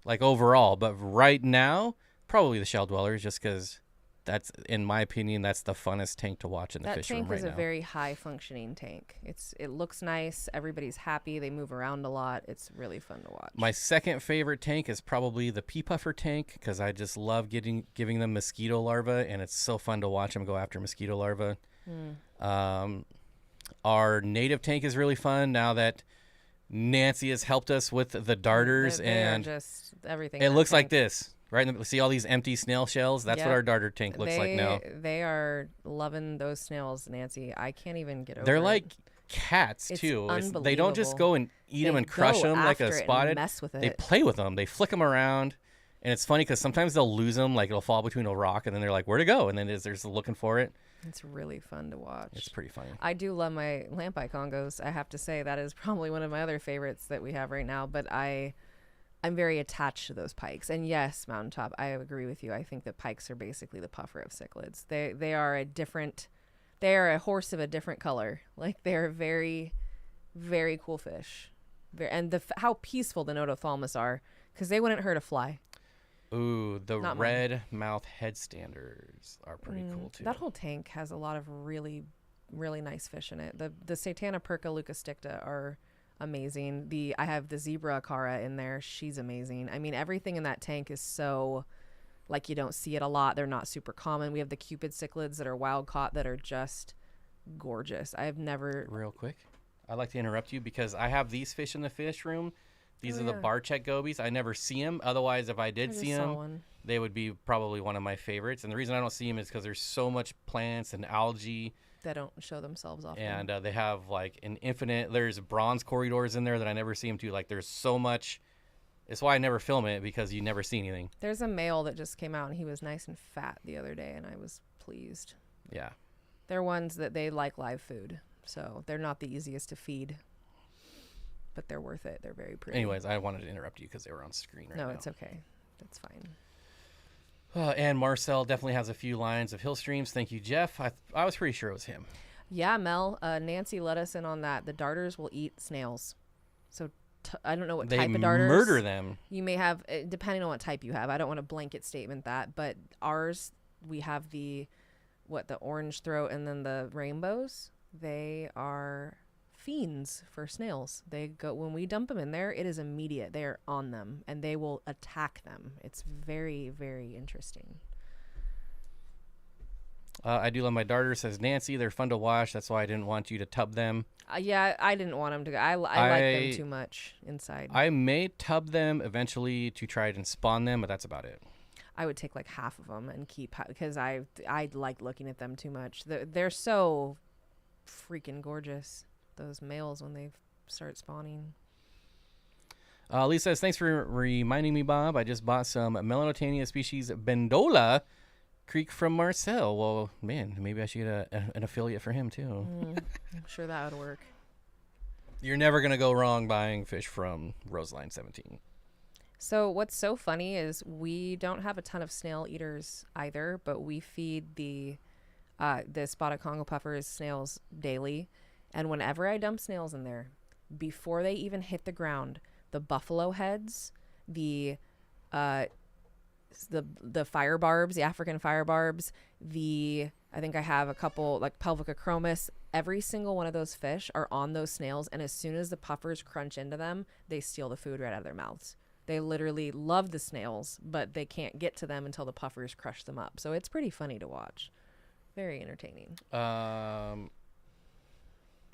like overall, but right now, probably the shell dwellers, just because that's, in my opinion, that's the funnest tank to watch in the fish room right now. That tank is a very high-functioning tank. It looks nice. Everybody's happy. They move around a lot. It's really fun to watch. My second favorite tank is probably the pea puffer tank because I just love giving them mosquito larvae, and it's so fun to watch them go after mosquito larvae. Our native tank is really fun now that Nancy has helped us with the darters, and just everything. It looks like this. Right, see all these empty snail shells? That's what our darter tank looks like now. They are loving those snails, Nancy. I can't even get over it. They're like cats, too. They don't just go and eat them and crush them like a spotted. Mess with it. They play with them. They flick them around. And it's funny because sometimes they'll lose them. Like it'll fall between a rock, and then they're like, where'd it go? And then they're just looking for it. It's really fun to watch. It's pretty funny. I do love my lampi Congos. I have to say that is probably one of my other favorites that we have right now. But I'm very attached to those pikes. And yes, Mountaintop, I agree with you. I think that pikes are basically the puffer of cichlids. They are a horse of a different color. Like they're very, very cool fish. And how peaceful the notophthalmus are, because they wouldn't hurt a fly. Ooh, the red mouth headstanders are pretty cool too. That whole tank has a lot of really, really nice fish in it. The Satana perca leucosticta are amazing. I have the zebra cara in there. She's amazing. I mean, everything in that tank is so, like, you don't see it a lot. They're not super common. We have the Cupid cichlids that are wild caught that are just gorgeous. I've never... Real quick, I'd like to interrupt you because I have these fish in the fish room. These are the Barcheck gobies. I never see them. Otherwise, if I did see them, they would be probably one of my favorites. And the reason I don't see them is because there's so much plants and algae that don't show themselves often. And they have like an infinite, there's bronze corridors in there that I never see them too. Like there's so much. It's why I never film it, because you never see anything. There's a male that just came out and he was nice and fat the other day, and I was pleased. Yeah. They're ones that they like live food. So they're not the easiest to feed, but they're worth it. They're very pretty. Anyways, I wanted to interrupt you because they were on screen right now. No, it's okay. That's fine. And Marcel definitely has a few lines of hill streams. Thank you, Jeff. I was pretty sure it was him. Yeah, Mel. Nancy let us in on that. The darters will eat snails. So I don't know what type of darters. They murder them. You may have, depending on what type you have. I don't want a blanket statement that, but ours, we have the orange throat and then the rainbows, they are fiends for snails. They go, when we dump them in there, it is immediate. They're on them and they will attack them. It's very, very interesting. I do love my darter, says Nancy. They're fun to wash. That's why I didn't want you to tub them. Yeah, I didn't want them to go. I like them too much inside. I may tub them eventually to try and spawn them, but that's about it. I would take like half of them and keep, because I like looking at them too much. They're so freaking gorgeous, those males, when they start spawning. Lisa says, thanks for reminding me, Bob. I just bought some Melanotania species Bendola Creek from Marcel. Well, man, maybe I should get an affiliate for him too. I'm sure that would work. You're never going to go wrong buying fish from Roseline 17. So what's so funny is we don't have a ton of snail eaters either, but we feed the spotted Congo puffers snails daily. And whenever I dump snails in there, before they even hit the ground, the buffalo heads, the fire barbs, the African fire barbs, I think I have a couple like Pelvica chromis. Every single one of those fish are on those snails, and as soon as the puffers crunch into them, they steal the food right out of their mouths. They literally love the snails, but they can't get to them until the puffers crush them up. So it's pretty funny to watch. Very entertaining. I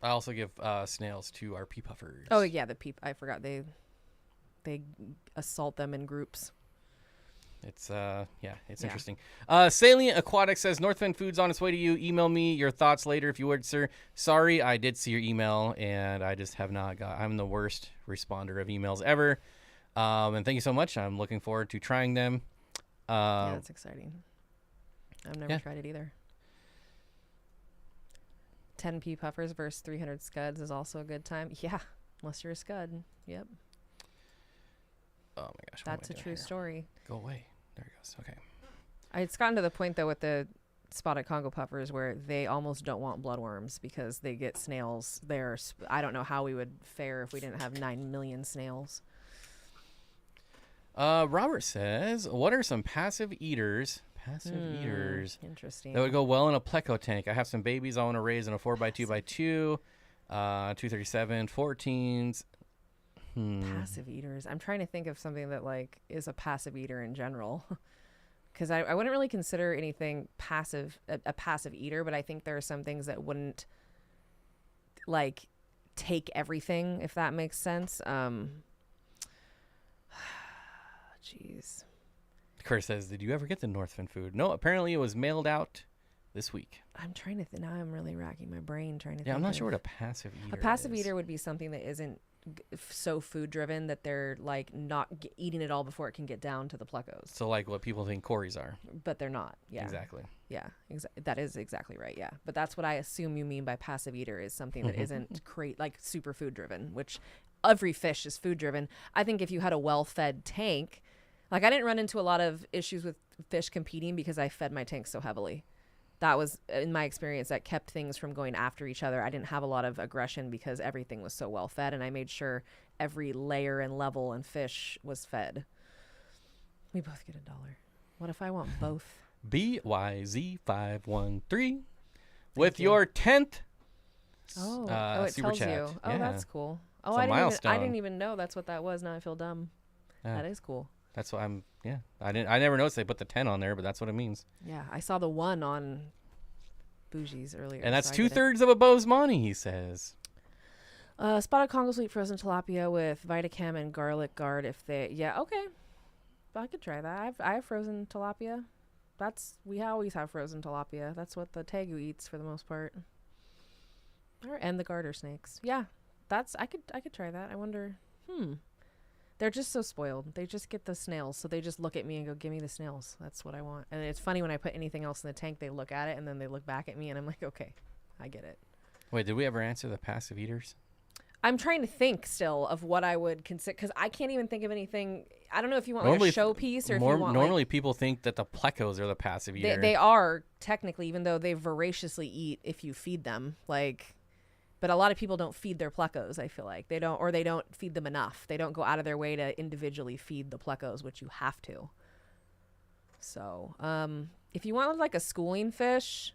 also give snails to our pea puffers. Oh yeah, I forgot they assault them in groups. It's interesting. Salient Aquatics says Northwind Food's on its way to you. Email me your thoughts later if you would, sir. Sorry, I did see your email and I just have not got. I'm the worst responder of emails ever. And thank you so much. I'm looking forward to trying them. Yeah, that's exciting. I've never tried it either. 10 pea puffers versus 300 scuds is also a good time. Yeah, unless you're a scud. Yep. Oh my gosh. That's a true story. Go away. There it goes. Okay. It's gotten to the point though with the spotted Congo puffers where they almost don't want bloodworms because they get snails. I don't know how we would fare if we didn't have 9 million snails. Robert says, what are some passive eaters? Interesting. That would go well in a pleco tank. I have some babies I want to raise in a 4x2x2, 237, 14s. Passive eaters. I'm trying to think of something that like is a passive eater in general. Because I wouldn't really consider anything passive a passive eater, but I think there are some things that wouldn't like take everything, if that makes sense. Jeez. Chris says, did you ever get the Northwind food? No, apparently it was mailed out this week. I'm trying to now I'm really racking my brain trying to think. Yeah, I'm not sure what a passive eater is. A passive eater would be something that isn't so food driven that they're like not eating it all before it can get down to the plecos. So like what people think Corys are. But they're not. Yeah. Exactly. Yeah. That is exactly right. Yeah. But that's what I assume you mean by passive eater is something that isn't like super food driven, which every fish is food driven. I think if you had a well-fed tank, like I didn't run into a lot of issues with fish competing because I fed my tank so heavily. That was, in my experience, that kept things from going after each other. I didn't have a lot of aggression because everything was so well fed, and I made sure every layer and level and fish was fed. We both get $1. What if I want both? BYZ513 with your 10th it super tells chat. you. Oh, Yeah. that's cool. Oh, It's a milestone. I didn't even know that's what that was. Now I feel dumb. That is cool. That's what I never noticed they put the 10 on there, but that's what it means. Yeah, I saw the 1 on Bougie's earlier. And that's so 2/3 of a Bosemani, he says. Spotted Congo sweet frozen tilapia with Vitacam and garlic guard okay. I could try that. I have frozen tilapia. We always have frozen tilapia. That's what the tegu eats for the most part. And the garter snakes. Yeah, I could try that. I wonder. They're just so spoiled. They just get the snails, so they just look at me and go, "Give me the snails." That's what I want. And it's funny when I put anything else in the tank, they look at it and then they look back at me, and I'm like, "Okay, I get it." Wait, did we ever answer the passive eaters? I'm trying to think still of what I would consider because I can't even think of anything. I don't know if you want like a showpiece or if you want. Normally, people think that the plecos are the passive eater. They are technically, even though they voraciously eat if you feed them, like. But a lot of people don't feed their plecos, I feel like. They don't feed them enough. They don't go out of their way to individually feed the plecos, which you have to. So, if you want like a schooling fish,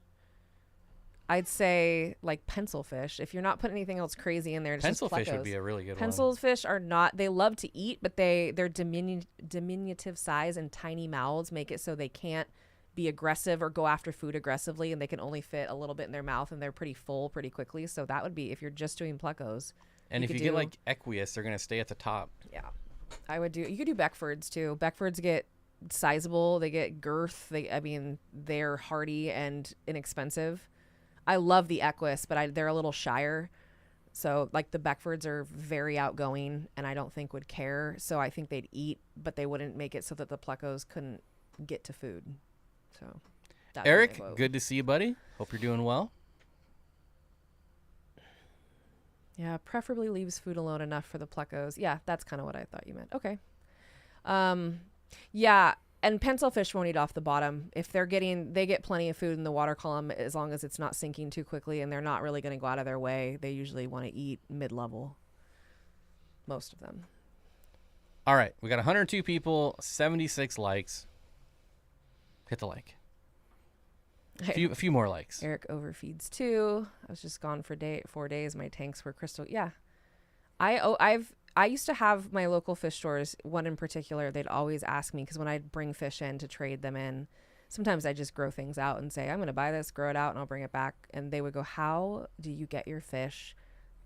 I'd say like pencil fish. If you're not putting anything else crazy in there, it's Pencil just fish would plecos. be a really good Pencil one. fish are not. They love to eat, but their diminutive size and tiny mouths make it so they can't be aggressive or go after food aggressively, and they can only fit a little bit in their mouth, and they're pretty full pretty quickly. So that would be if you're just doing plecos. And if you get like Equius, they're gonna stay at the top. Yeah, I would do. You could do Beckfords too. Beckfords get sizable. They get girth. They're hardy and inexpensive. I love the Equus, but they're a little shyer. So like the Beckfords are very outgoing, and I don't think would care. So I think they'd eat, but they wouldn't make it so that the plecos couldn't get to food. So, Eric, good to see you, buddy. Hope you're doing well. Yeah, preferably leaves food alone enough for the plecos. Yeah, that's kind of what I thought you meant. Okay. Yeah, and pencil fish won't eat off the bottom. If they get plenty of food in the water column as long as it's not sinking too quickly, and they're not really going to go out of their way. They usually want to eat mid-level. Most of them. All right, we got 102 people, 76 likes. Hit the like. A few more likes. Eric overfeeds too. I was just gone for 4 days. My tanks were crystal. Yeah, I used to have my local fish stores. One in particular, they'd always ask me because when I'd bring fish in to trade them in, sometimes I just grow things out and say I'm going to buy this, grow it out, and I'll bring it back. And they would go, "How do you get your fish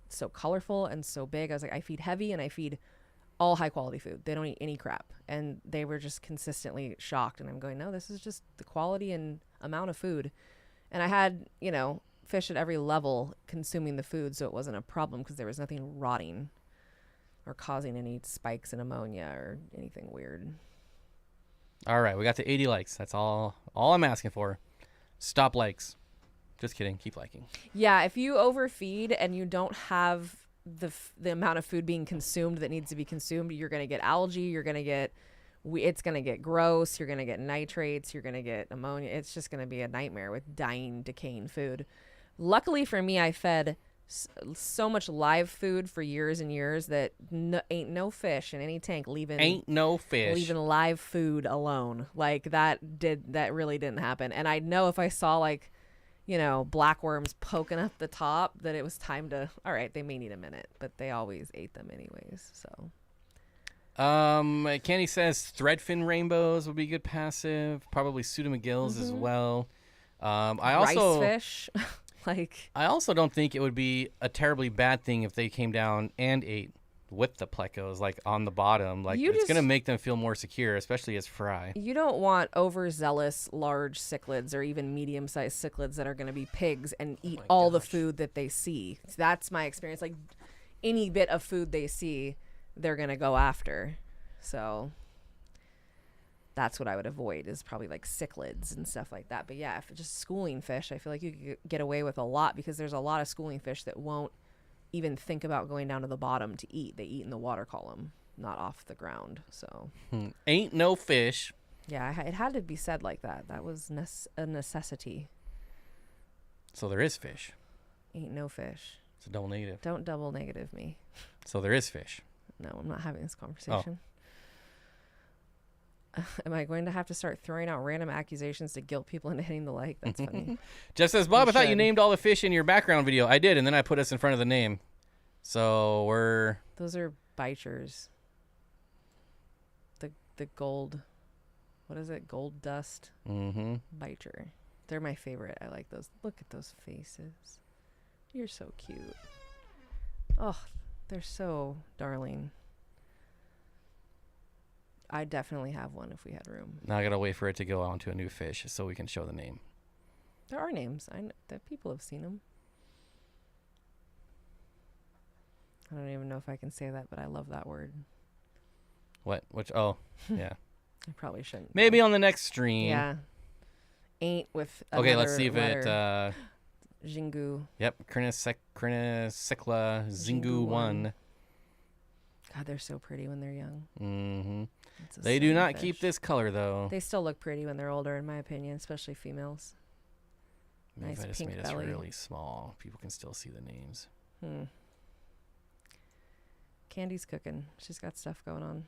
so colorful and so big?" I was like, "I feed heavy and I feed all high quality food. They don't eat any crap." And they were just consistently shocked. And I'm going, "No, this is just the quality and amount of food." And I had, fish at every level consuming the food, so it wasn't a problem because there was nothing rotting or causing any spikes in ammonia or anything weird. All right, we got to 80 likes. That's all I'm asking for. Stop likes. Just kidding. Keep liking. Yeah, if you overfeed and you don't have the amount of food being consumed that needs to be consumed, you're going to get algae, it's going to get gross, you're going to get nitrates, you're going to get ammonia. It's just going to be a nightmare with dying, decaying food. Luckily for me, I fed so much live food for years and years that ain't no fish in any tank leaving live food alone. Like that really didn't happen. And I know if I saw blackworms poking up the top that it was time to, all right, they may need a minute, but they always ate them anyways. So Candy says threadfin rainbows would be good passive, probably pseudomagills as well. Rice fish. I also don't think it would be a terribly bad thing if they came down and ate with the plecos, on the bottom. It's going to make them feel more secure, especially as fry. You don't want overzealous large cichlids or even medium-sized cichlids that are going to be pigs and eat all the food that they see. That's my experience. Any bit of food they see, they're going to go after. So that's what I would avoid, is probably cichlids and stuff like that. But yeah, if just schooling fish, I feel like you could get away with a lot because there's a lot of schooling fish that won't even think about going down to the bottom to eat. They eat in the water column, not off the ground. So ain't no fish. Yeah, it had to be said like that. That was a necessity. So there is fish. Ain't no fish. It's a double negative. Don't double negative me. So there is fish. No, I'm not having this conversation. Am I going to have to start throwing out random accusations to guilt people into hitting the like? That's funny. Jeff says, Bob, I thought you named all the fish in your background video. I did, and then I put us in front of the name. So Those are bichers. The gold... What is it? Gold dust. Bicher. They're my favorite. I like those. Look at those faces. You're so cute. Oh, they're so darling. I definitely have one if we had room. Now I gotta wait for it to go on to a new fish so we can show the name. There are names. I know that people have seen them. I don't even know if I can say that, but I love that word. What? Which? Oh, yeah. I probably shouldn't. Maybe on the next stream. Yeah. Ain't with okay, let's see if letter. Jingu. Yep. Crinicycla Zingu 1. God, they're so pretty when they're young. Mm-hmm. They do not keep this color, though. They still look pretty when they're older, in my opinion, especially females. Maybe Nice I just pink made belly. us really small. People can still see the names. Candy's cooking. She's got stuff going on.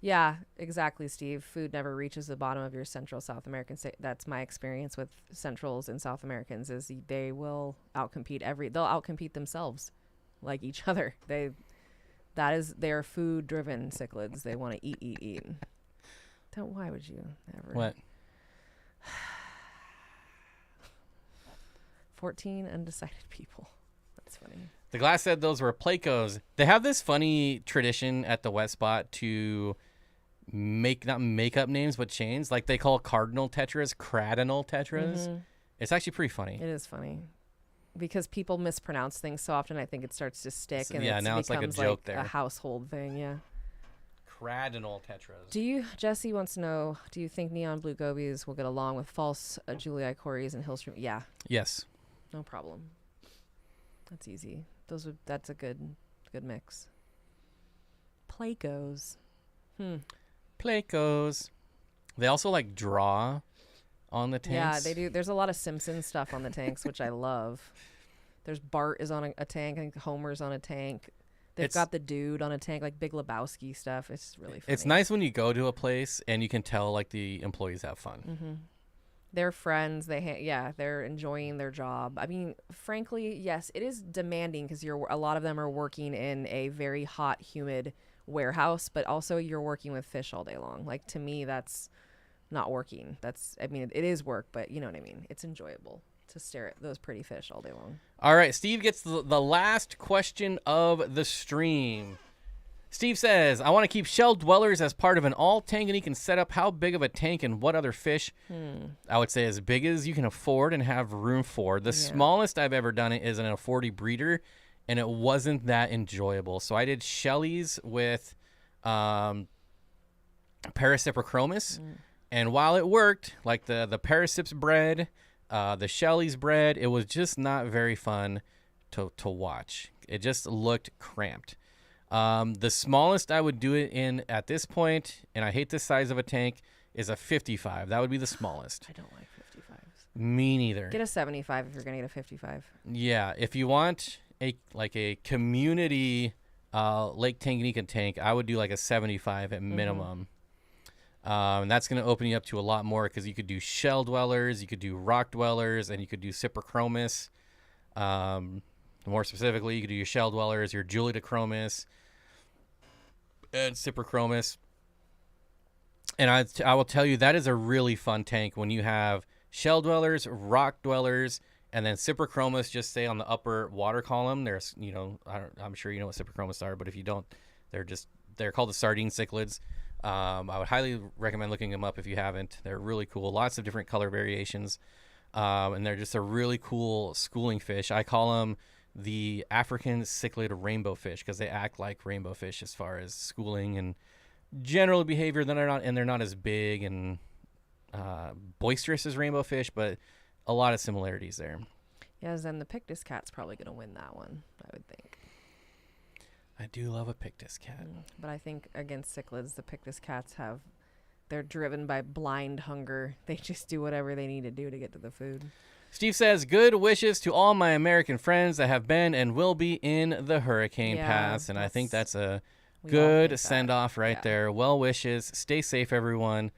Yeah, exactly, Steve. Food never reaches the bottom of your Central South American state. That's my experience with Centrals and South Americans is they will they'll outcompete themselves like each other. They're food driven cichlids. They want to eat. Why would you ever? What? 14 undecided people. That's funny. The Glass said those were Placos. They have this funny tradition at the Wet Spot to not make up names, but chains. Like they call cardinal tetras cradinal tetras. Mm-hmm. It's actually pretty funny. It is funny. Because people mispronounce things so often, I think it starts to stick. And now it's like a joke there. A household thing, yeah. Cradinal tetras. Jesse wants to know, do you think neon blue gobies will get along with false Julii cories and Hillstream? Yeah. Yes. No problem. That's easy. That's a good mix. Placos. Placos. They also like draw on the tanks. Yeah, they do. There's a lot of Simpsons stuff on the tanks, which I love. There's Bart is on a tank. I think Homer's on a tank. They've got the dude on a tank, like Big Lebowski stuff. It's really funny. It's nice when you go to a place and you can tell like the employees have fun. Mm-hmm. They're friends. They're enjoying their job. I mean, frankly, yes, it is demanding because a lot of them are working in a very hot, humid warehouse, but also you're working with fish all day long. Like to me, that's not working. It is work, but you know what I mean. It's enjoyable to stare at those pretty fish all day long. All right, Steve gets the last question of the stream. Steve says, I want to keep shell dwellers as part of an all tank, and he can set up how big of a tank and what other fish. I would say as big as you can afford and have room for. The smallest I've ever done it is in a 40 breeder, and it wasn't that enjoyable. So I did shellies with Parasiprochromis, and while it worked, like the Parasips bred, the shellies bred, it was just not very fun to watch. It just looked cramped. The smallest I would do it in at this point, and I hate this size of a tank, is a 55. That would be the smallest. I don't like 55s. Me neither. Get a 75 if you're going to get a 55. Yeah, if you want a community Lake Tanganyika tank, I would do like a 75 at minimum. And that's going to open you up to a lot more because you could do shell dwellers, you could do rock dwellers, and you could do Cyprichromis. More specifically, you could do your shell dwellers, your Juliochromis, and Cyprichromis. And I will tell you, that is a really fun tank when you have shell dwellers, rock dwellers, and then Cyprichromis just say on the upper water column. There's, I'm sure you know what Cyprichromis are, but if you don't, they're called the sardine cichlids. I would highly recommend looking them up if you haven't. They're really cool. Lots of different color variations. And they're just a really cool schooling fish. I call them the African cichlid rainbow fish because they act like rainbow fish as far as schooling and general behavior. They're not as big and boisterous as rainbow fish, but a lot of similarities there. Yes, and the Pictus cat's probably going to win that one, I would think. I do love a Pictus cat. But I think against cichlids, the Pictus cats they're driven by blind hunger. They just do whatever they need to do to get to the food. Steve says, good wishes to all my American friends that have been and will be in the hurricane pass. And I think that's a good send-off right there. Well wishes. Stay safe, everyone.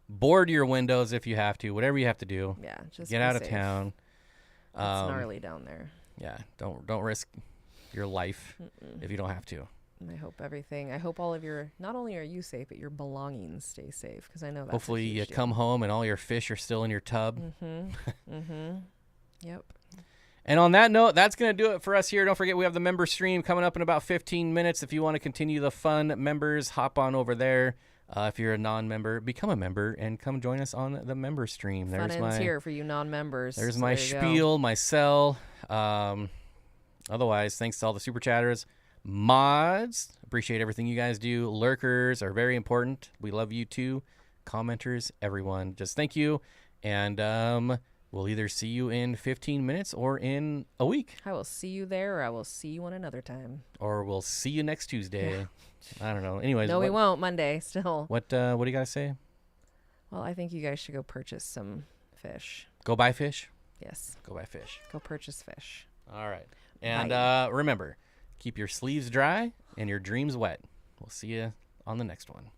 Board your windows if you have to. Whatever you have to do. Yeah, just get out of town. It's gnarly down there. Yeah, don't risk your life if you don't have to. I hope all of not only are you safe, but your belongings stay safe, because I know that's hopefully you come home and all your fish are still in your tub. Yep. And on that note, that's going to do it for us here. Don't forget, we have the member stream coming up in about 15 minutes. If you want to continue the fun, members, hop on over there. If you're a non-member, become a member and come join us on the member stream. Fun here for you non-members. There's my spiel, my sell. Otherwise, thanks to all the super chatters. Mods, appreciate everything you guys do. Lurkers are very important. We love you too. Commenters, everyone, just thank you. And we'll either see you in 15 minutes or in a week. I will see you there, or I will see you on another time. Or we'll see you next Tuesday. I don't know. Anyways. No, we won't. Monday still. What do you got to say? Well, I think you guys should go purchase some fish. Go buy fish? Yes. Go buy fish. Go purchase fish. All right. And remember, keep your sleeves dry and your dreams wet. We'll see you on the next one.